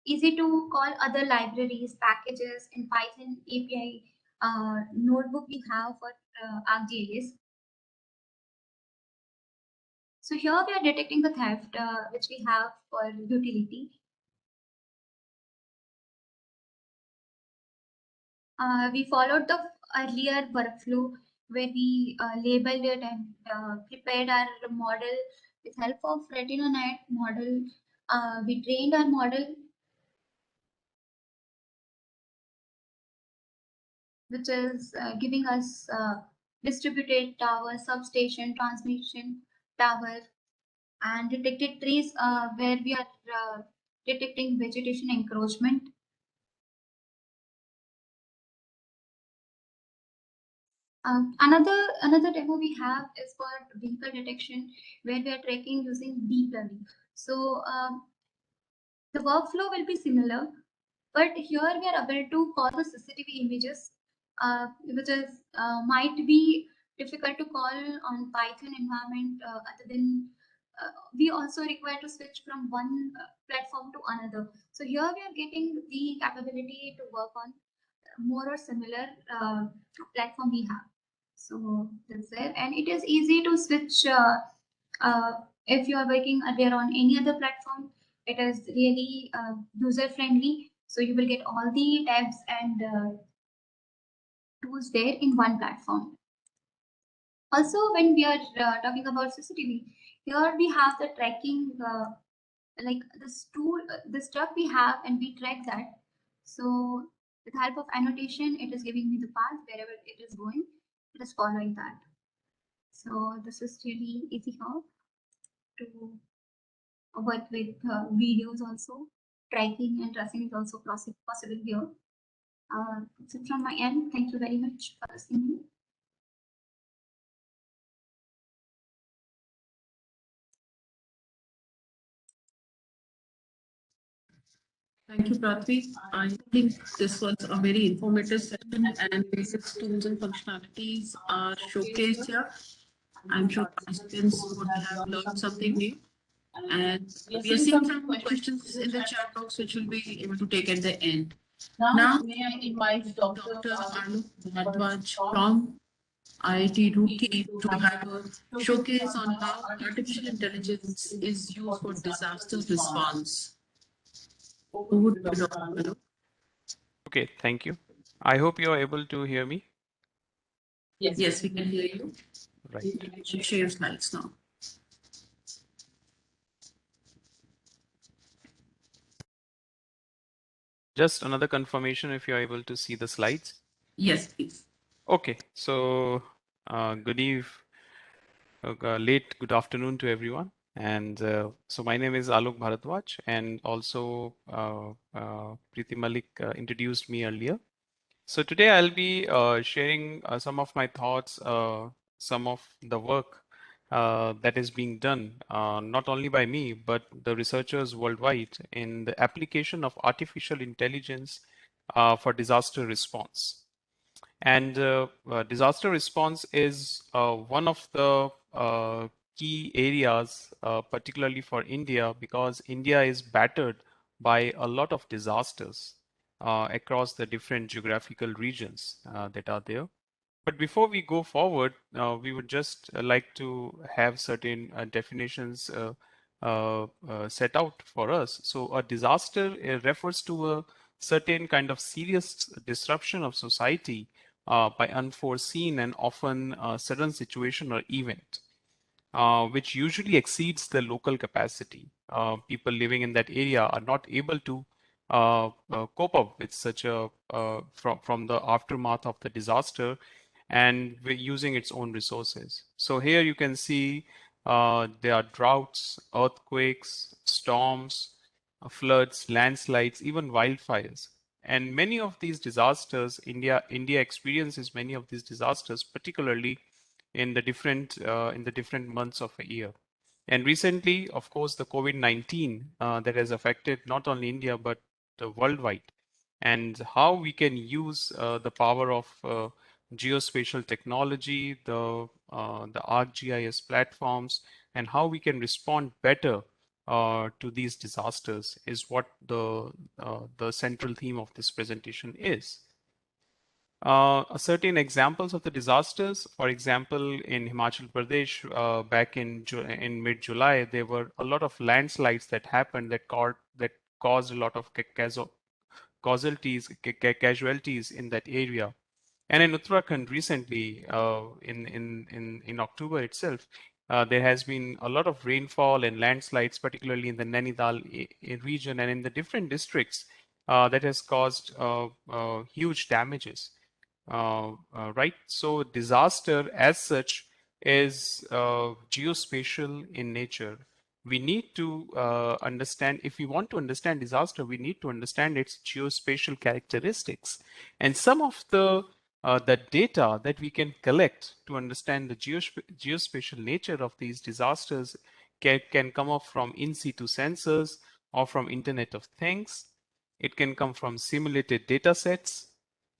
easy to call other libraries, packages in Python API notebook we have for ArcGIS. So here we are detecting the theft, which we have for utility. We followed the earlier workflow where we labeled it and prepared our model with help of RetinaNet model. We trained our model, which is giving us distributed tower, substation, transmission tower, and detected trees where we are detecting vegetation encroachment. Another demo we have is for vehicle detection, where we are tracking using deep learning. So the workflow will be similar, but here we are able to call the CCTV images, which is might be difficult to call on Python environment. Other than we also require to switch from one platform to another. So here we are getting the capability to work on more or similar platform we have. So that's it, and it is easy to switch if you are working there on any other platform. It is really user friendly, so you will get all the tabs and tools there in one platform. Also, when we are talking about CCTV, here we have the tracking, like this tool, this truck we have, and we track that. So with help of annotation, it is giving me the path wherever it is going. It is following that. So this is really easy how to work with videos also. Tracking and tracing is also possible here. That's it from my end. Thank you very much for listening.
Thank you, Prathvi. I think this was a very informative session and basic tools and functionalities are showcased here. I'm sure participants would have learned something new. And we are seeing some questions in the chat box, which we'll be able to take at the end. Now, may I invite Dr. Alok Bharadwaj from IIT Roorkee to have a showcase on how artificial intelligence is used for disaster response. Who would be Dr. Alok?
Okay, thank you. I hope you are able to hear me.
Yes, we can hear you.
Right.
You can share your slides now.
Just another confirmation if you're able to see the slides.
Yes, please.
Okay, so good afternoon to everyone. And so my name is Alok Bharadwaj, and also Preeti Malik introduced me earlier. So today I'll be sharing some of my thoughts, some of the work that is being done, not only by me, but the researchers worldwide in the application of artificial intelligence for disaster response. And disaster response is one of the key areas, particularly for India, because India is battered by a lot of disasters across the different geographical regions that are there. But before we go forward, we would just like to have certain definitions set out for us. So a disaster refers to a certain kind of serious disruption of society by unforeseen and often sudden situation or event, which usually exceeds the local capacity. People living in that area are not able to cope up with such a from the aftermath of the disaster, and we're using its own resources. So here you can see there are droughts, earthquakes, storms, floods, landslides, even wildfires. And many of these disasters, India experiences many of these disasters, particularly in the different months of a year. And recently, of course, the COVID-19 that has affected not only India but worldwide, and how we can use the power of geospatial technology, the ArcGIS platforms, and how we can respond better to these disasters is what the central theme of this presentation is. Certain examples of the disasters, for example, in Himachal Pradesh, back in mid-July, there were a lot of landslides that happened that caused a lot of casualties in that area. And in Uttarakhand recently, in October itself, there has been a lot of rainfall and landslides, particularly in the Nainital region and in the different districts, that has caused huge damages. Right? So disaster as such is geospatial in nature. We need to understand, if we want to understand disaster, we need to understand its geospatial characteristics. And some of the data that we can collect to understand the geospatial nature of these disasters can come up from in situ sensors or from Internet of Things. It can come from simulated data sets.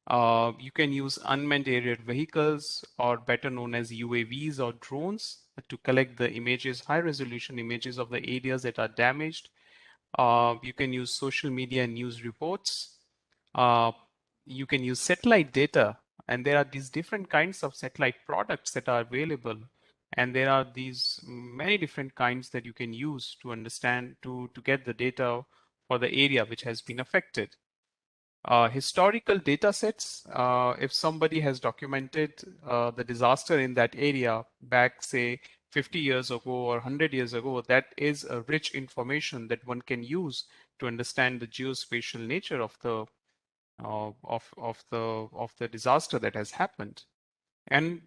You can use unmanned aerial vehicles, or better known as UAVs or drones, to collect the images, high resolution images of the areas that are damaged. You can use social media and news reports. You can use satellite data, and there are these different kinds of satellite products that are available. And there are these many different kinds that you can use to understand, to get the data for the area which has been affected. Historical data sets, if somebody has documented the disaster in that area back, say, 50 years ago or 100 years ago, that is a rich information that one can use to understand the geospatial nature of the disaster that has happened. And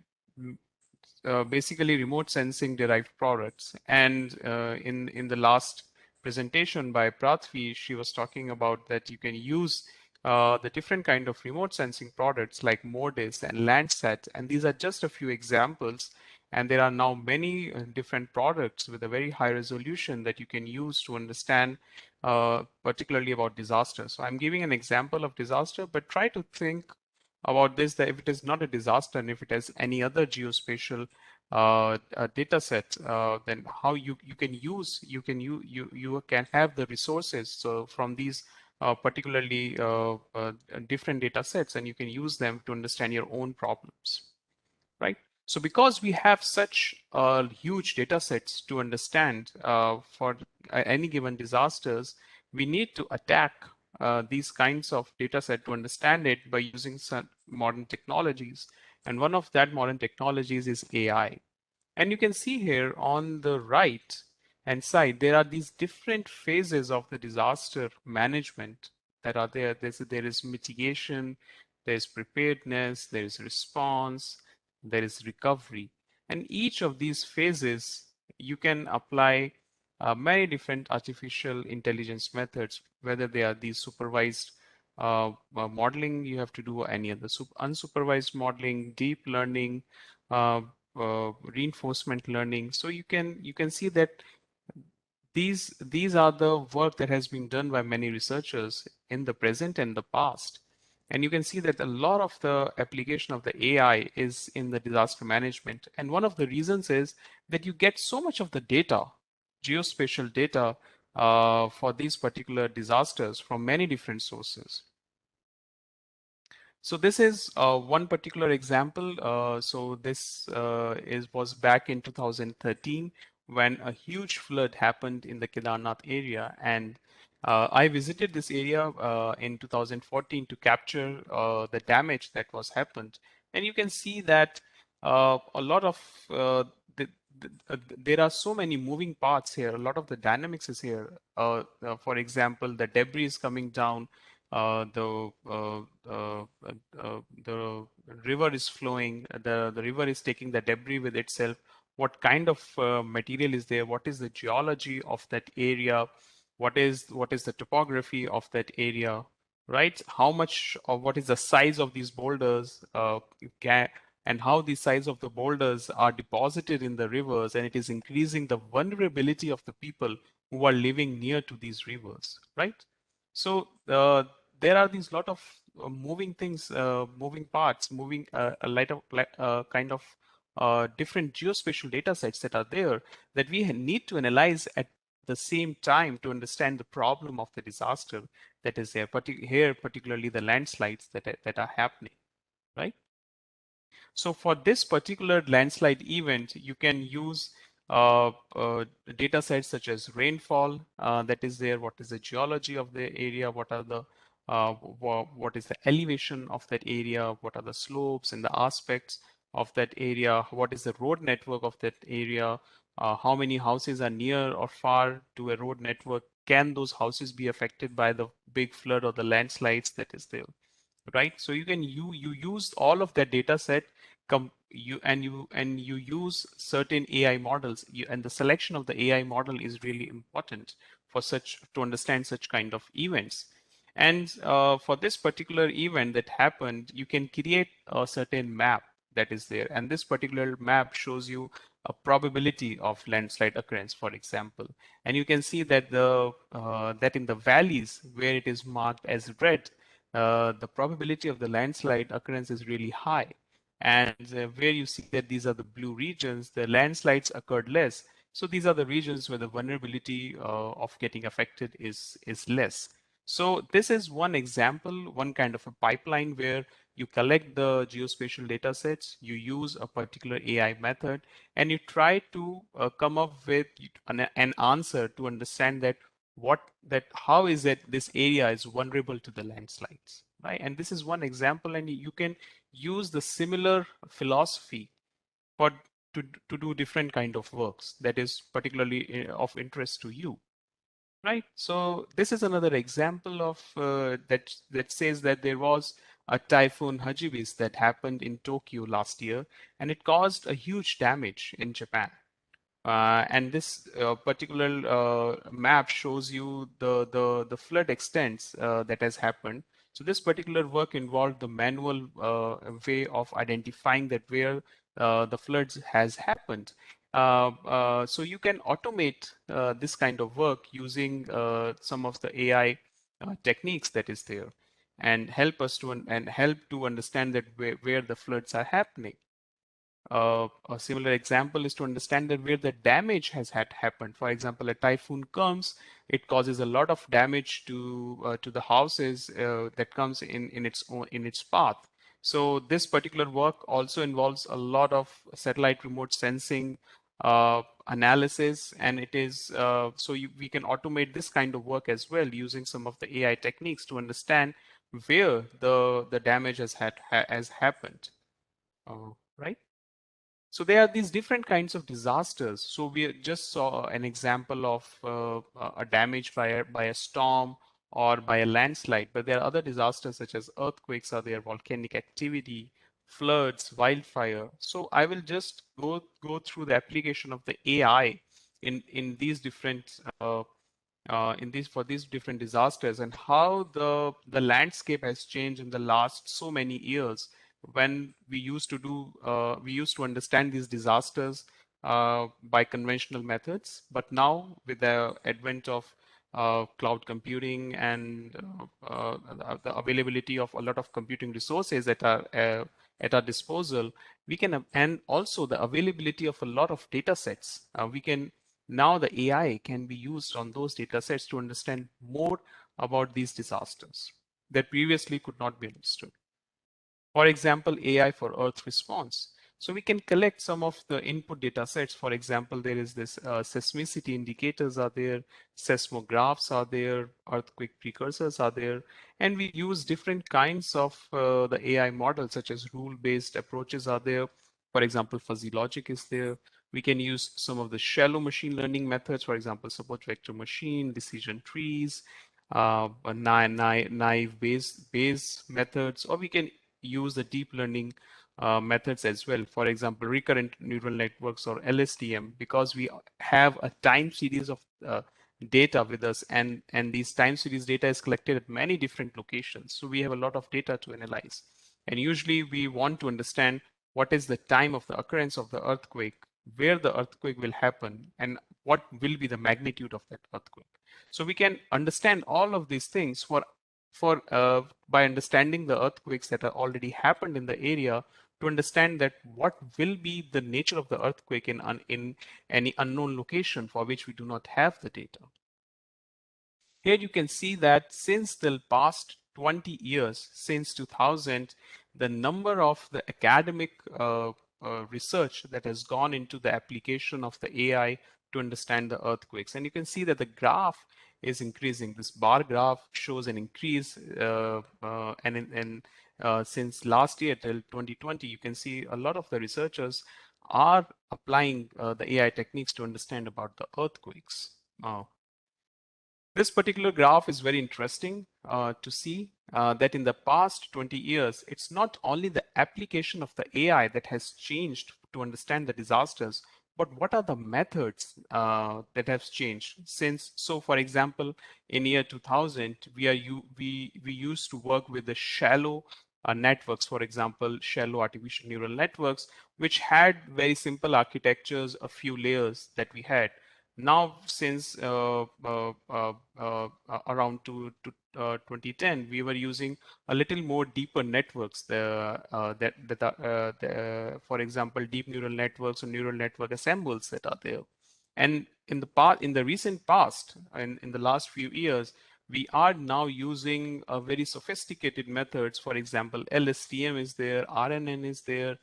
basically remote sensing derived products. And in the last presentation by Prathvi, she was talking about that you can use the different kind of remote sensing products like MODIS and Landsat, and these are just a few examples. And there are now many different products with a very high resolution that you can use to understand particularly about disaster. So I'm giving an example of disaster, but try to think about this, that if it is not a disaster and if it has any other geospatial data set, then how you can use, you can have the resources so from these particularly different data sets, and you can use them to understand your own problems, right? So because we have such huge data sets to understand for any given disasters, we need to attack these kinds of data set to understand it by using some modern technologies. And one of that modern technologies is AI. And you can see here on the right hand side, there are these different phases of the disaster management that are there. There is mitigation, there's preparedness, there is response, there is recovery. And each of these phases, you can apply many different artificial intelligence methods, whether they are these supervised modeling you have to do, any other unsupervised modeling, deep learning, uh, reinforcement learning. So you can see that these are the work that has been done by many researchers in the present and the past. And you can see that a lot of the application of the AI is in the disaster management. And one of the reasons is that you get so much of the data, geospatial data, for these particular disasters from many different sources. So this is one particular example. So this was back in 2013 when a huge flood happened in the Kedarnath area, and I visited this area in 2014 to capture the damage that was happened. And you can see that a lot of there are so many moving parts here. A lot of the dynamics is here. For example, the debris is coming down, the river is flowing, the river is taking the debris with itself. What kind of material is there? What is the geology of that area? What is the topography of that area? Right? How much or what is the size of these boulders? And how the size of the boulders are deposited in the rivers, and it is increasing the vulnerability of the people who are living near to these rivers, right? So there are these lot of moving things, moving parts, moving a light of kind of different geospatial data sets that are there that we need to analyze at the same time to understand the problem of the disaster that is there, here particularly the landslides that are happening, right? So for this particular landslide event, you can use data sets such as rainfall that is there, what is the geology of the area, what are the what is the elevation of that area, what are the slopes and the aspects of that area, what is the road network of that area, how many houses are near or far to a road network, can those houses be affected by the big flood or the landslides that is there, right? So you can you use all of that data set, you use certain AI models, and the selection of the AI model is really important for such to understand such kind of events. And for this particular event that happened, you can create a certain map that is there, and this particular map shows you a probability of landslide occurrence, for example. And you can see that that in the valleys where it is marked as red, the probability of the landslide occurrence is really high. And where you see that these are the blue regions, the landslides occurred less. So these are the regions where the vulnerability of getting affected is less. So this is one example, one kind of a pipeline where you collect the geospatial data sets, you use a particular AI method, and you try to come up with an answer to understand that how is it this area is vulnerable to the landslides, right? And this is one example, and you can use the similar philosophy for to do different kind of works that is particularly of interest to you, right? So this is another example of that says that there was a typhoon Hagibis that happened in Tokyo last year, and it caused a huge damage in Japan. And this particular map shows you the flood extents that has happened. So this particular work involved the manual way of identifying that where the floods has happened. So you can automate this kind of work using some of the AI techniques that is there, and help us to help to understand that where the floods are happening. A similar example is to understand that where the damage has had happened. For example, a typhoon comes, it causes a lot of damage to the houses that comes in its path. So this particular work also involves a lot of satellite remote sensing analysis, and it is we can automate this kind of work as well using some of the AI techniques to understand where the damage has happened. Right? So there are these different kinds of disasters. So we just saw an example of a damage by a storm or by a landslide, but there are other disasters such as earthquakes, are there, volcanic activity, floods, wildfire. So I will just go through the application of the AI in these different for these different disasters, and how the landscape has changed in the last so many years, when we used to understand these disasters by conventional methods, but now with the advent of cloud computing and the availability of a lot of computing resources that are at our disposal, we can, and also the availability of a lot of data sets, we can now the AI can be used on those data sets to understand more about these disasters that previously could not be understood. For example, AI for Earth response. So we can collect some of the input data sets. For example, there is this seismicity indicators are there, seismographs are there, earthquake precursors are there, and we use different kinds of the AI models, such as rule-based approaches are there. For example, fuzzy logic is there. We can use some of the shallow machine learning methods, for example, support vector machine, decision trees, naive Bayes methods, or we can use the deep learning methods as well. For example, recurrent neural networks or LSTM, because we have a time series of data with us, and these time series data is collected at many different locations. So we have a lot of data to analyze. And usually we want to understand what is the time of the occurrence of the earthquake, where the earthquake will happen, and what will be the magnitude of that earthquake. So we can understand all of these things by understanding the earthquakes that are already happened in the area, to understand that what will be the nature of the earthquake in any unknown location for which we do not have the data. Here you can see that since the past 20 years, since 2000, the number of the academic research that has gone into the application of the AI to understand the earthquakes. And you can see that the graph is increasing. This bar graph shows an increase, since last year till 2020, you can see a lot of the researchers are applying the AI techniques to understand about the earthquakes. This particular graph is very interesting to see that in the past 20 years, it's not only the application of the AI that has changed to understand the disasters, but what are the methods that have changed since? So, for example, in year 2000, we used to work with the shallow networks, for example, shallow artificial neural networks, which had very simple architectures, a few layers that we had. Now, since around 2010, we were using a little more deeper networks, for example, deep neural networks or neural network assembles that are there. And in the recent past, and in the last few years, we are now using very sophisticated methods. For example, LSTM is there, RNN is there,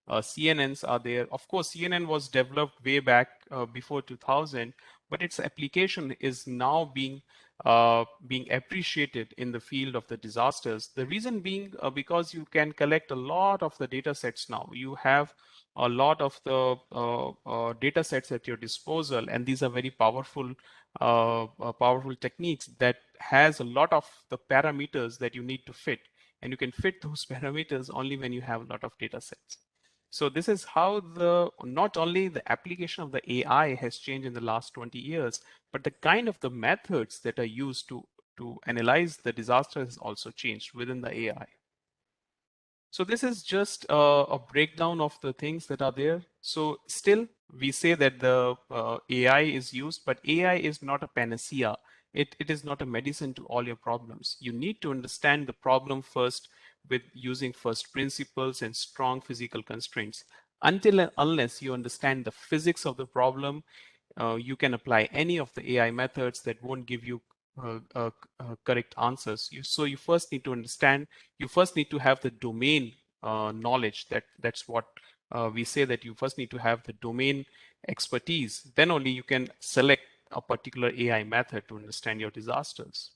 CNNs are there. Of course, CNN was developed way back before 2000, but its application is now being appreciated in the field of the disasters. The reason being because you can collect a lot of the data sets now. You have a lot of the data sets at your disposal, and these are very powerful techniques that has a lot of the parameters that you need to fit, and you can fit those parameters only when you have a lot of data sets. So this is how not only the application of the AI has changed in the last 20 years, but the kind of the methods that are used to analyze the disaster has also changed within the AI. So this is just a breakdown of the things that are there. So still we say that the AI is used, but AI is not a panacea. It is not a medicine to all your problems. You need to understand the problem first with using first principles and strong physical constraints. Until and unless you understand the physics of the problem, you can apply any of the AI methods that won't give you correct answers. So you first need to understand, you first need to have the domain knowledge. That's what we say, that you first need to have the domain expertise. Then only you can select a particular AI method to understand your disasters.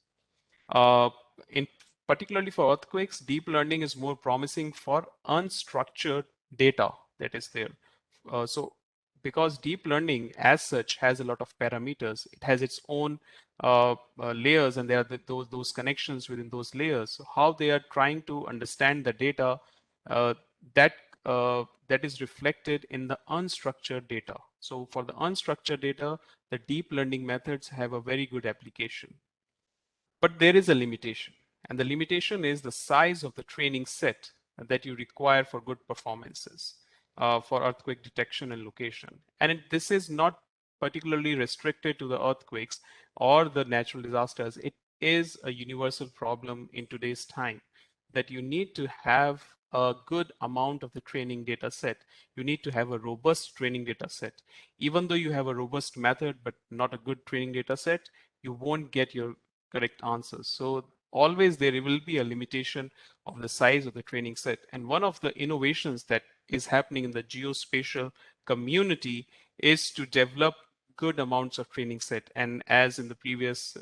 Uh, in particularly for earthquakes, deep learning is more promising for unstructured data that is there. So because deep learning as such has a lot of parameters, it has its own layers, and there are those connections within those layers. So how they are trying to understand the data uh, that that is reflected in the unstructured data. So for the unstructured data, the deep learning methods have a very good application. But there is a limitation, and the limitation is the size of the training set that you require for good performances for earthquake detection and location. And this is not particularly restricted to the earthquakes or the natural disasters. It is a universal problem in today's time, that you need to have a good amount of the training data set. You need to have a robust training data set. Even though you have a robust method but not a good training data set, you won't get your correct answers. So always there will be a limitation of the size of the training set. And one of the innovations that is happening in the geospatial community is to develop good amounts of training set. And as in the previous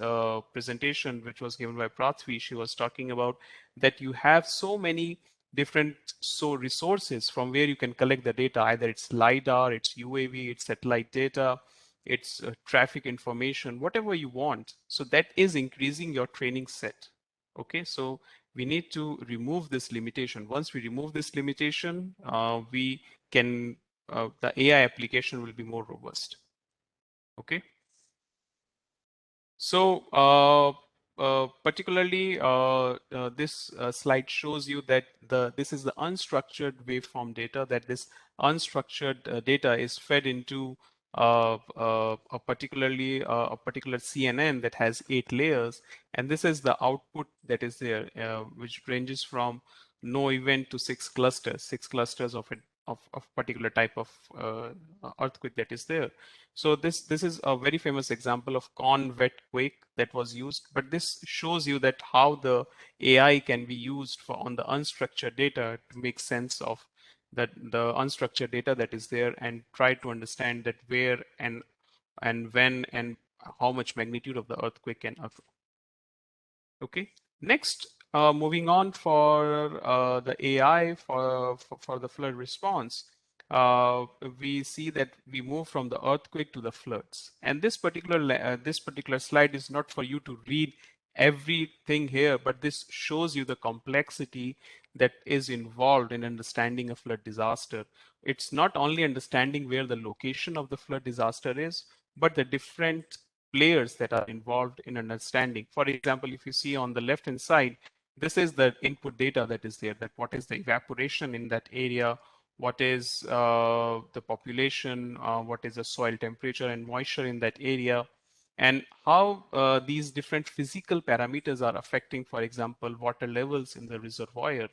presentation, which was given by Prithvi, she was talking about that you have so many different resources from where you can collect the data. Either it's LiDAR, it's UAV, it's satellite data, it's traffic information, whatever you want. So that is increasing your training set. Okay, so we need to remove this limitation. Once we remove this limitation, we can, the AI application will be more robust. Okay. So particularly this slide shows you that this is the unstructured waveform data, that this unstructured data is fed into a particular CNN that has 8 layers, and this is the output that is there, which ranges from no event to 6 clusters of it, of particular type of earthquake that is there. So this is a very famous example of con-wet quake that was used, but this shows you that how the AI can be used for on the unstructured data to make sense of that, the unstructured data that is there, and try to understand that where and when and how much magnitude of the earthquake can occur. Okay. Next, moving on for the AI for the flood response, we see that we move from the earthquake to the floods. And this particular slide is not for you to read everything here, but this shows you the complexity that is involved in understanding a flood disaster. It's not only understanding where the location of the flood disaster is, but the different players that are involved in understanding. For example, if you see on the left hand side, this is the input data that is there, that what is the evaporation in that area, what is the population, what is the soil temperature and moisture in that area, and how these different physical parameters are affecting, for example, water levels in the reservoir.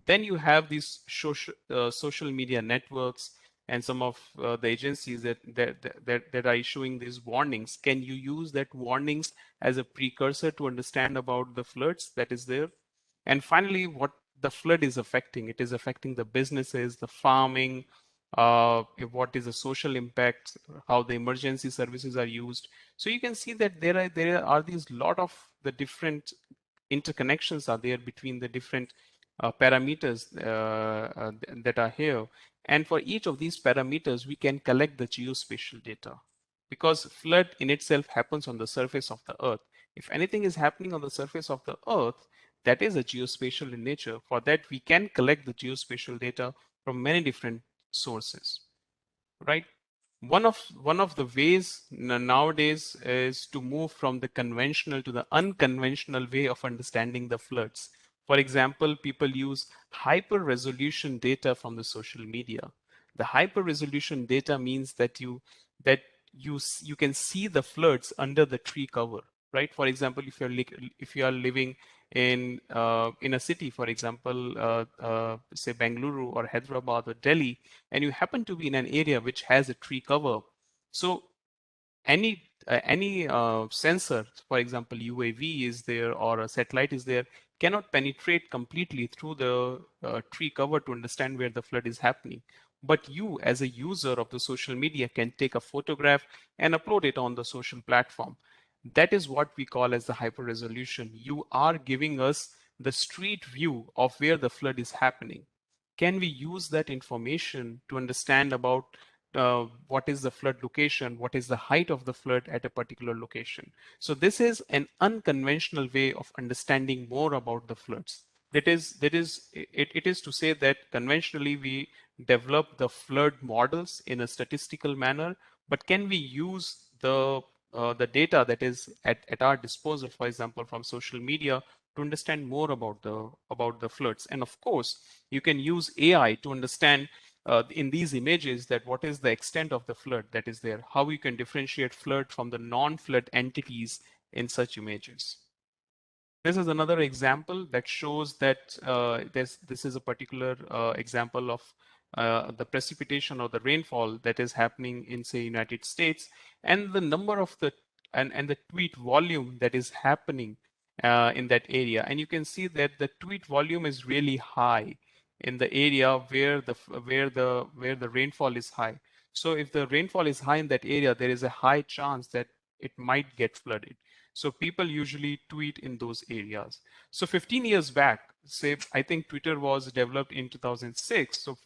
Then you have these social media networks and some of the agencies that are issuing these warnings. Can you use that warnings as a precursor to understand about the floods that is there? And finally, what the flood is affecting. It is affecting the businesses, the farming, what is the social impact, how the emergency services are used. So you can see that there are these lot of the different interconnections are there between the different parameters that are here. And for each of these parameters, we can collect the geospatial data, because flood in itself happens on the surface of the earth. If anything is happening on the surface of the earth, that is a geospatial in nature. For that, we can collect the geospatial data from many different sources, right? One of the ways nowadays is to move from the conventional to the unconventional way of understanding the floods. For example, people use hyper resolution data from the social media. The hyper resolution data means that you can see the floods under the tree cover, right? For example, if you are living in a city, for example, say Bengaluru or Hyderabad or Delhi, and you happen to be in an area which has a tree cover, so any sensor, for example, UAV is there or a satellite is there, cannot penetrate completely through the tree cover to understand where the flood is happening. But you, as a user of the social media, can take a photograph and upload it on the social platform. That is what we call as the hyper resolution. You are giving us the street view of where the flood is happening. Can we use that information to understand about what is the flood location, what is the height of the flood at a particular location? So this is an unconventional way of understanding more about the floods. It is to say that conventionally we develop the flood models in a statistical manner, but can we use the data that is at our disposal, for example, from social media, to understand more about the floods? And of course, you can use AI to understand in these images that what is the extent of the flood that is there, how you can differentiate flood from the non-flood entities in such images. This is another example that shows that this is a particular example of the precipitation or the rainfall that is happening in, say, United States, and the number of and the tweet volume that is happening in that area. And you can see that the tweet volume is really high in the area where the rainfall is high. So if the rainfall is high in that area, there is a high chance that it might get flooded. So people usually tweet in those areas. So 15 years back, say, I think Twitter was developed in 2006. So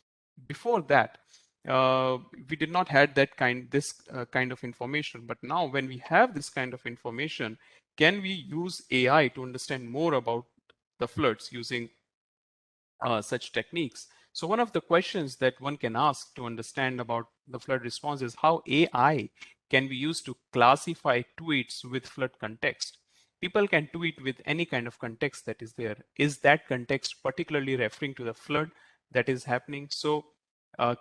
before that, we did not had this kind of information. But now when we have this kind of information, can we use AI to understand more about the floods using such techniques? So one of the questions that one can ask to understand about the flood response is how AI can be used to classify tweets with flood context. People can tweet with any kind of context that is there. Is that context particularly referring to the flood that is happening? So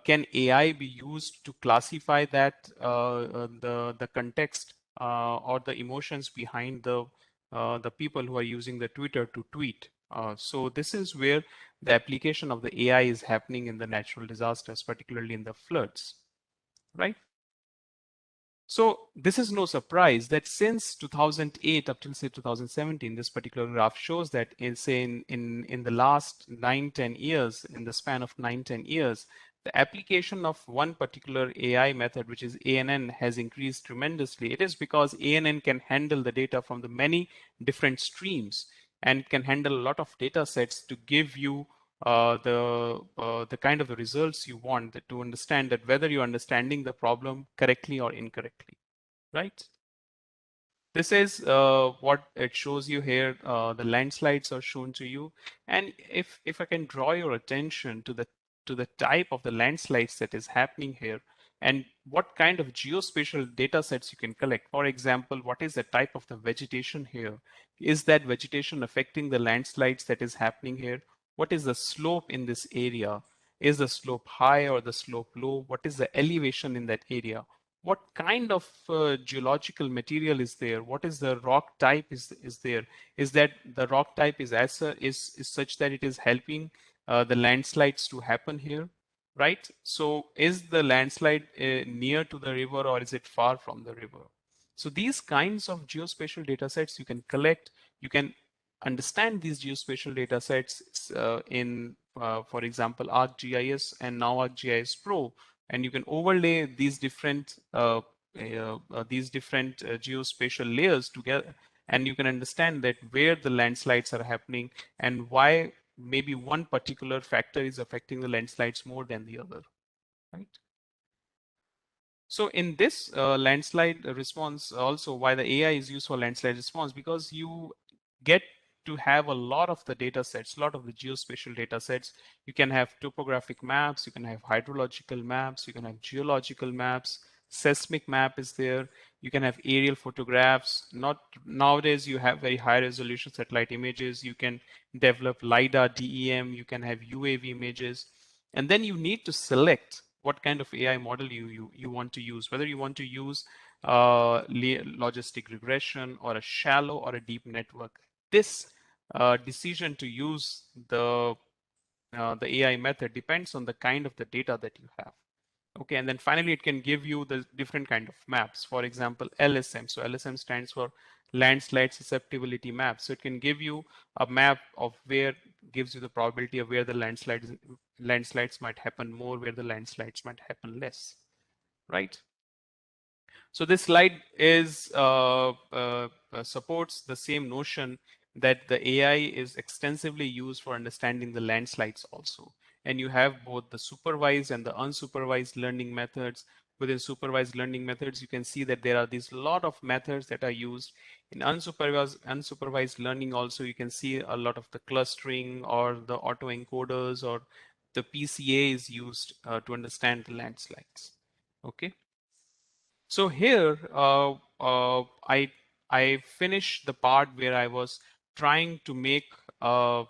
can AI be used to classify that the context or the emotions behind the people who are using the Twitter to tweet? So this is where the application of the AI is happening in the natural disasters, particularly in the floods, right? So this is no surprise that since 2008 up till say 2017, this particular graph shows that in the last 9-10 years, in the span of 9-10 years, the application of one particular AI method, which is ANN, has increased tremendously. It is because ANN can handle the data from the many different streams and can handle a lot of data sets to give you the kind of the results you want, to understand that whether you're understanding the problem correctly or incorrectly, right? This is what it shows you here. The landslides are shown to you, and if I can draw your attention to the type of the landslides that is happening here, and what kind of geospatial data sets you can collect. For example, what is the type of the vegetation here? Is that vegetation affecting the landslides that is happening here? What is the slope in this area? Is the slope high or the slope low? What is the elevation in that area? What kind of geological material is there? What is the rock type is there? Is that the rock type is such that it is helping the landslides to happen here, right? So is the landslide near to the river or is it far from the river? So these kinds of geospatial data sets you can collect. You can understand these geospatial data sets for example, ArcGIS and now ArcGIS Pro, and you can overlay these different geospatial layers together, and you can understand that where the landslides are happening and why maybe one particular factor is affecting the landslides more than the other, right? So in this landslide response, also why the AI is used for landslide response, because you get to have a lot of the data sets, a lot of the geospatial data sets. You can have topographic maps, you can have hydrological maps, you can have geological maps, seismic map is there. You can have aerial photographs. Not nowadays you have very high resolution satellite images. You can develop LiDAR, DEM. You can have UAV images, and then you need to select what kind of AI model you want to use. Whether you want to use logistic regression or a shallow or a deep network. This decision to use the AI method depends on the kind of the data that you have. Okay, and then finally it can give you the different kind of maps. For example, LSM. So LSM stands for landslide susceptibility map. So it can give you a map of where, gives you the probability of where the landslides might happen more, where the landslides might happen less, right? So this slide is supports the same notion that the AI is extensively used for understanding the landslides also. And you have both the supervised and the unsupervised learning methods. Within supervised learning methods, you can see that there are these lot of methods that are used. In unsupervised learning also, you can see a lot of the clustering or the autoencoders or the PCA is used to understand the landslides. Okay. So here, I finished the part where I was trying to make a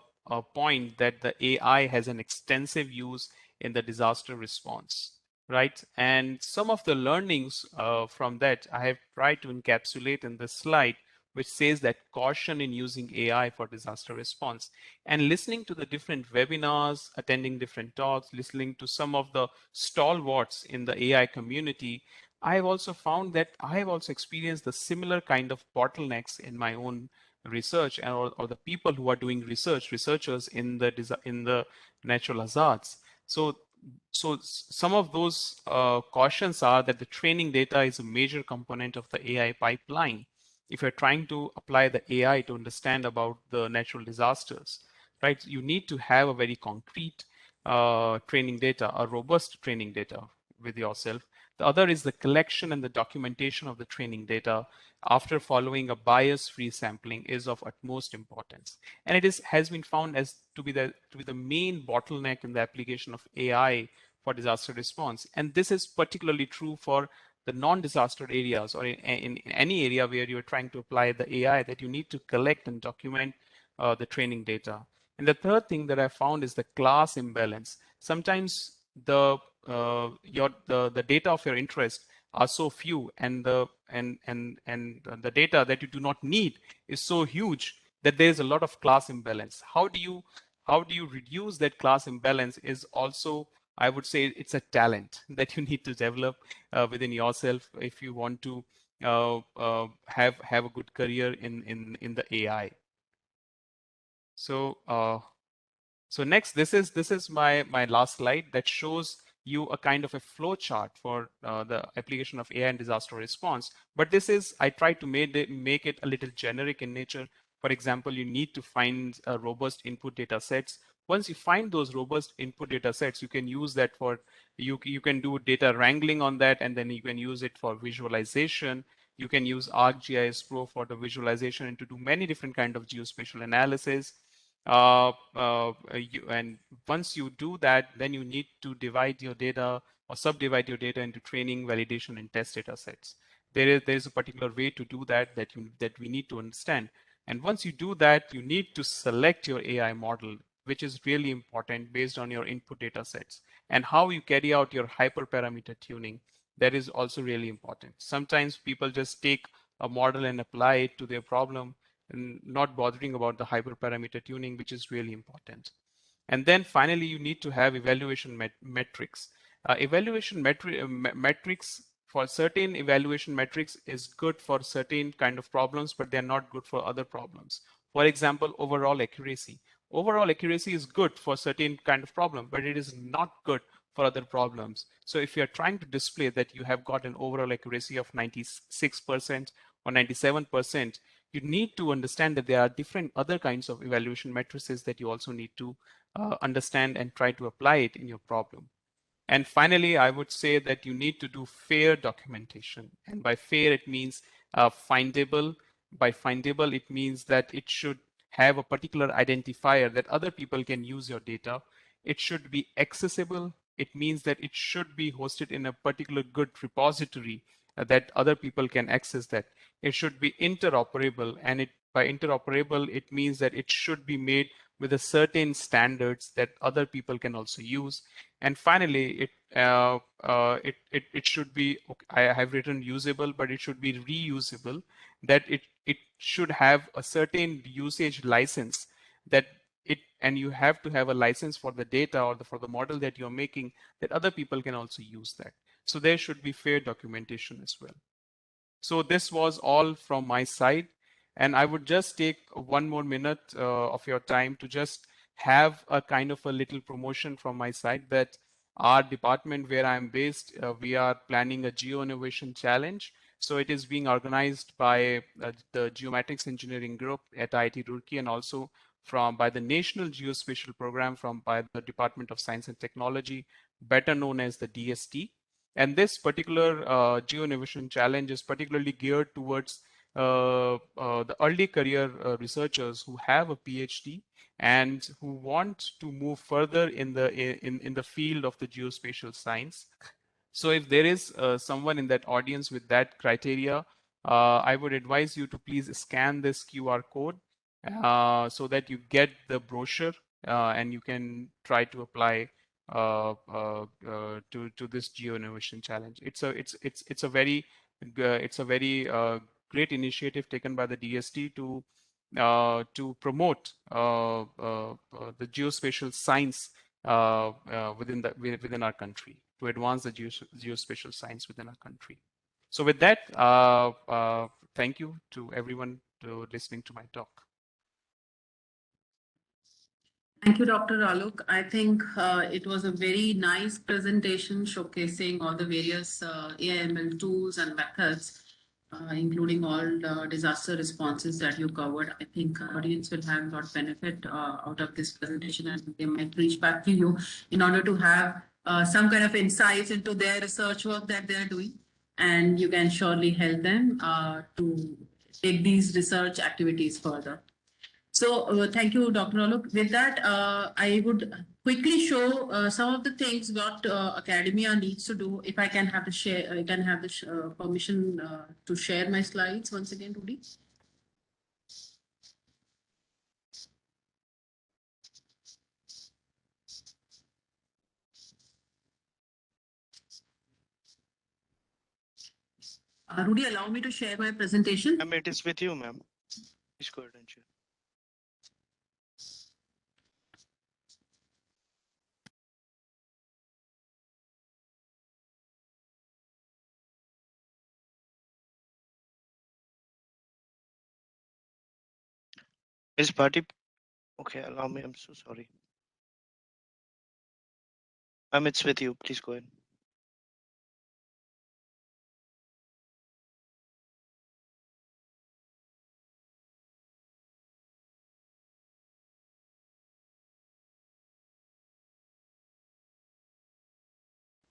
point that the AI has an extensive use in the disaster response, right? And some of the learnings from that I have tried to encapsulate in this slide, which says that caution in using AI for disaster response. And listening to the different webinars, attending different talks, listening to some of the stalwarts in the AI community, I have also found that I have also experienced the similar kind of bottlenecks in my own research, or the people who are doing researchers in the natural hazards. So some of those cautions are that the training data is a major component of the AI pipeline. If you're trying to apply the AI to understand about the natural disasters, right, you need to have a very concrete training data, a robust training data with yourself. The other is the collection and the documentation of the training data after following a bias-free sampling is of utmost importance. And it has been found as to be the main bottleneck in the application of AI for disaster response. And this is particularly true for the non-disaster areas, or in any area where you're trying to apply the AI, that you need to collect and document the training data. And the third thing that I found is the class imbalance. Sometimes the data of your interest are so few, and the data that you do not need is so huge that there is a lot of class imbalance. How do you reduce that class imbalance is also, I would say, it's a talent that you need to develop within yourself if you want to have a good career in the AI. So next, this is my last slide that shows you a kind of a flow chart for the application of AI and disaster response. But this is, I tried to make it a little generic in nature. For example, you need to find robust input data sets. Once you find those robust input data sets, you can use that for, you can do data wrangling on that, and then you can use it for visualization. You can use ArcGIS Pro for the visualization and to do many different kind of geospatial analysis. And once you do that, then you need to divide your data or subdivide your data into training, validation, and test data sets. There is a particular way to do that that we need to understand. And once you do that, you need to select your AI model, which is really important based on your input data sets, and how you carry out your hyperparameter tuning. That is also really important. Sometimes people just take a model and apply it to their problem, and not bothering about the hyperparameter tuning, which is really important. And then finally, you need to have evaluation metrics. Metrics for certain evaluation metrics is good for certain kind of problems, but they're not good for other problems. For example, overall accuracy. Overall accuracy is good for certain kind of problem, but it is not good for other problems. So if you're trying to display that you have got an overall accuracy of 96% or 97%, you need to understand that there are different other kinds of evaluation matrices that you also need to understand and try to apply it in your problem. And finally, I would say that you need to do fair documentation. And by fair, it means findable. By findable, it means that it should have a particular identifier that other people can use your data. It should be accessible it means that it should be hosted in a particular good repository that other people can access that. It should be interoperable, and by interoperable, it means that it should be made with a certain standards that other people can also use. And finally, it should be, I have written usable, but it should be reusable, that it should have a certain usage license that and you have to have a license for the data or for the model that you're making, that other people can also use that. So there should be fair documentation as well. So this was all from my side. And I would just take 1 more minute of your time to just have a kind of a little promotion from my side, that our department where I'm based, we are planning a Geo Innovation Challenge. So it is being organized by the Geomatics Engineering Group at IIT Roorkee, and also by the National Geospatial Program by the Department of Science and Technology, better known as the DST. And this particular Geo Innovation Challenge is particularly geared towards the early career researchers who have a PhD and who want to move further in the field of the geospatial science. So if there is someone in that audience with that criteria, I would advise you to please scan this QR code so that you get the brochure and you can try to apply to this Geo Innovation Challenge. It's a very great initiative taken by the DST to promote the geospatial science within our country, to advance the geospatial science within our country. So with that, thank you to everyone for listening to my talk.
Thank you, Dr. Alok. I think it was a very nice presentation showcasing all the various AI/ML tools and methods, including all disaster responses that you covered. I think our audience will have a lot of benefit out of this presentation, and they might reach back to you in order to have some kind of insights into their research work that they are doing. And you can surely help them to take these research activities further. So thank you, Dr. Alok. With that, I would quickly show some of the things what academia needs to do. If I can have the share, I can have the permission to share my slides once again, Rudy. Rudy, allow me to share my presentation.
It is with you, ma'am. Please go ahead and share. Is party okay? Allow me. I'm so sorry. It's with you. Please go ahead.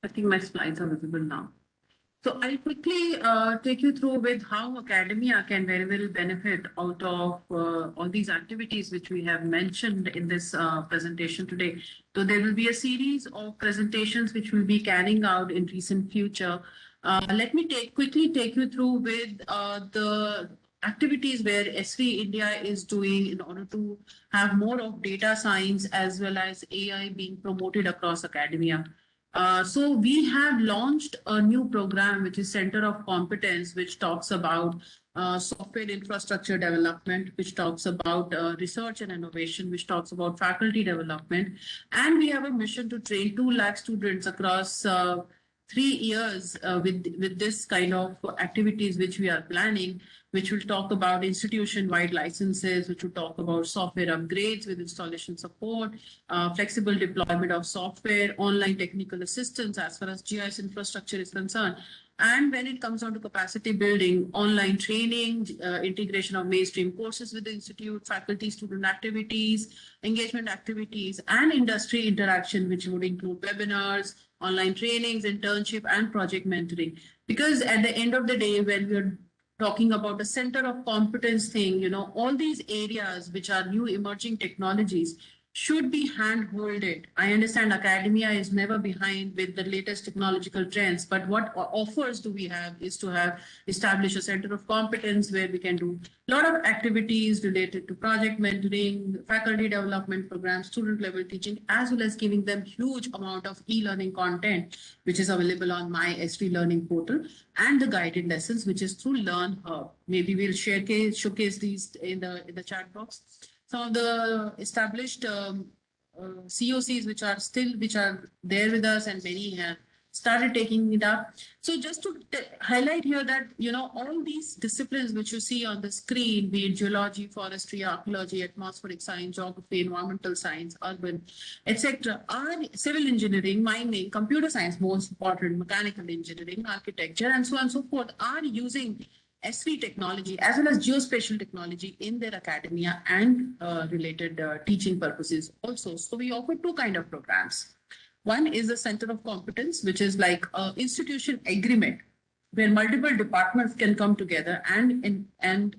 I think my slides are visible now. So I'll quickly take you through with how academia can very well benefit out of all these activities which we have mentioned in this presentation today. So there will be a series of presentations which we'll be carrying out in recent future. Let me quickly take you through with the activities where SV India is doing in order to have more of data science as well as AI being promoted across academia. So we have launched a new program, which is Center of Competence, which talks about software infrastructure development, which talks about research and innovation, which talks about faculty development. And we have a mission to train 2 lakh students across 3 years with this kind of activities which we are planning, which will talk about institution-wide licenses, which will talk about software upgrades with installation support, flexible deployment of software, online technical assistance as far as GIS infrastructure is concerned. And when it comes down to capacity building, online training, integration of mainstream courses with the institute, faculty student activities, engagement activities, and industry interaction, which would include webinars, online trainings, internship, and project mentoring. Because at the end of the day, when we're talking about the center of competence thing, all these areas which are new emerging technologies should be hand-holded. I understand academia is never behind with the latest technological trends, but what offers do we have is to have establish a center of competence where we can do a lot of activities related to project mentoring, faculty development programs, student level teaching, as well as giving them huge amount of e-learning content, which is available on my S3 learning portal, and the guided lessons, which is through Learn Hub. Maybe we'll showcase these in the chat box. Some of the established COCs which are there with us, and many have started taking it up. So just to highlight here that, all these disciplines which you see on the screen, be it geology, forestry, archaeology, atmospheric science, geography, environmental science, urban, etc., are civil engineering, mining, computer science, most important, mechanical engineering, architecture, and so on and so forth, are using S3 technology as well as geospatial technology in their academia and related teaching purposes also. So we offer two kind of programs. One is the Center of Competence, which is like an institution agreement where multiple departments can come together and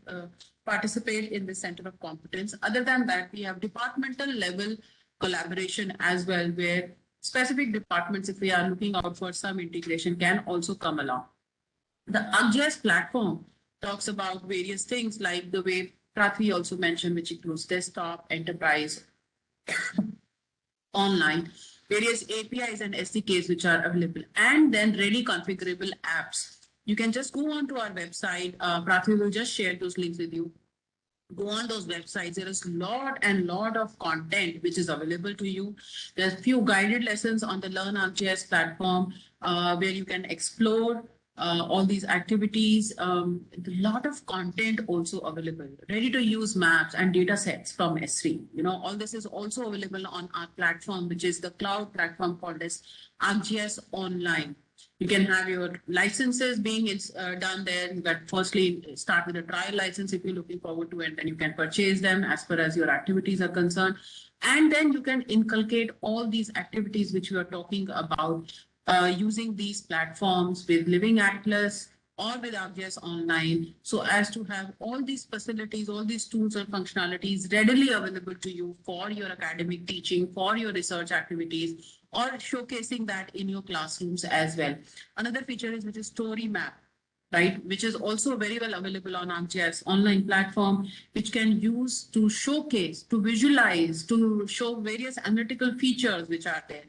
participate in the Center of Competence. Other than that, we have departmental level collaboration as well, where specific departments, if we are looking out for some integration, can also come along. The ArcGIS platform talks about various things like the way Prathvi also mentioned, which includes desktop, enterprise, online, various APIs and SDKs which are available, and then ready configurable apps. You can just go on to our website. Prathvi will just share those links with you. Go on those websites. There is lot of content which is available to you. There's few guided lessons on the Learn ArcGIS platform where you can explore all these activities. A lot of content also available, ready to use maps and data sets from S3. All this is also available on our platform, which is the cloud platform called as ArcGIS Online. You can have your licenses being done there. You can firstly start with a trial license if you're looking forward to it, and then you can purchase them as far as your activities are concerned. And then you can inculcate all these activities which we are talking about using these platforms with Living Atlas or with ArcGIS Online, so as to have all these facilities, all these tools and functionalities readily available to you for your academic teaching, for your research activities, or showcasing that in your classrooms as well. Another feature is which is Story Map, right, which is also very well available on ArcGIS Online platform, which can use to showcase, to visualize, to show various analytical features which are there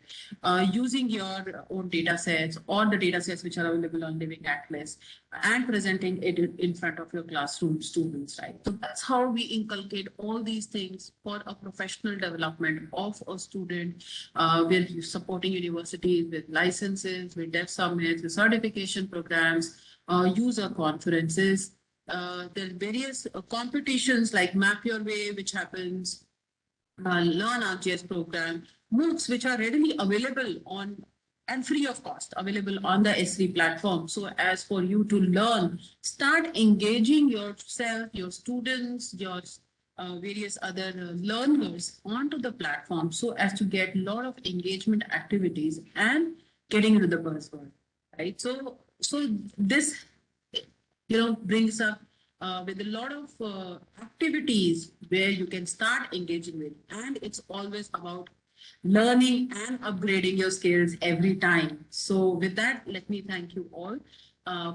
using your own data sets or the data sets which are available on Living Atlas, and presenting it in front of your classroom students, right? So that's how we inculcate all these things for a professional development of a student. We're supporting universities with licenses, with dev summits, with certification programs, user conferences. There are various competitions like Map Your Way, which happens, Learn ArcGIS program, MOOCs, which are readily available on and free of cost, available on the S3 platform. So as for you to learn, start engaging yourself, your students, your various other learners onto the platform, so as to get a lot of engagement activities and getting into the buzzword, right? So this, brings up with a lot of activities where you can start engaging with, and it's always about learning and upgrading your skills every time. So with that, let me thank you all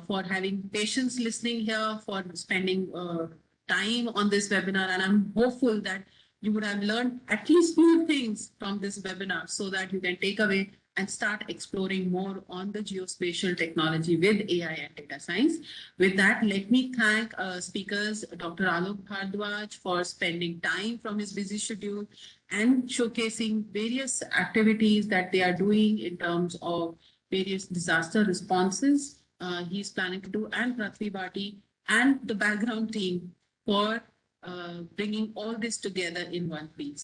for having patience listening here, for spending time on this webinar, and I'm hopeful that you would have learned at least few things from this webinar so that you can take away and start exploring more on the geospatial technology with AI and data science. With that, let me thank speakers, Dr. Alok Bharadwaj, for spending time from his busy schedule and showcasing various activities that they are doing in terms of various disaster responses he's planning to do, and Prathvi Bhati and the background team for bringing all this together in one piece.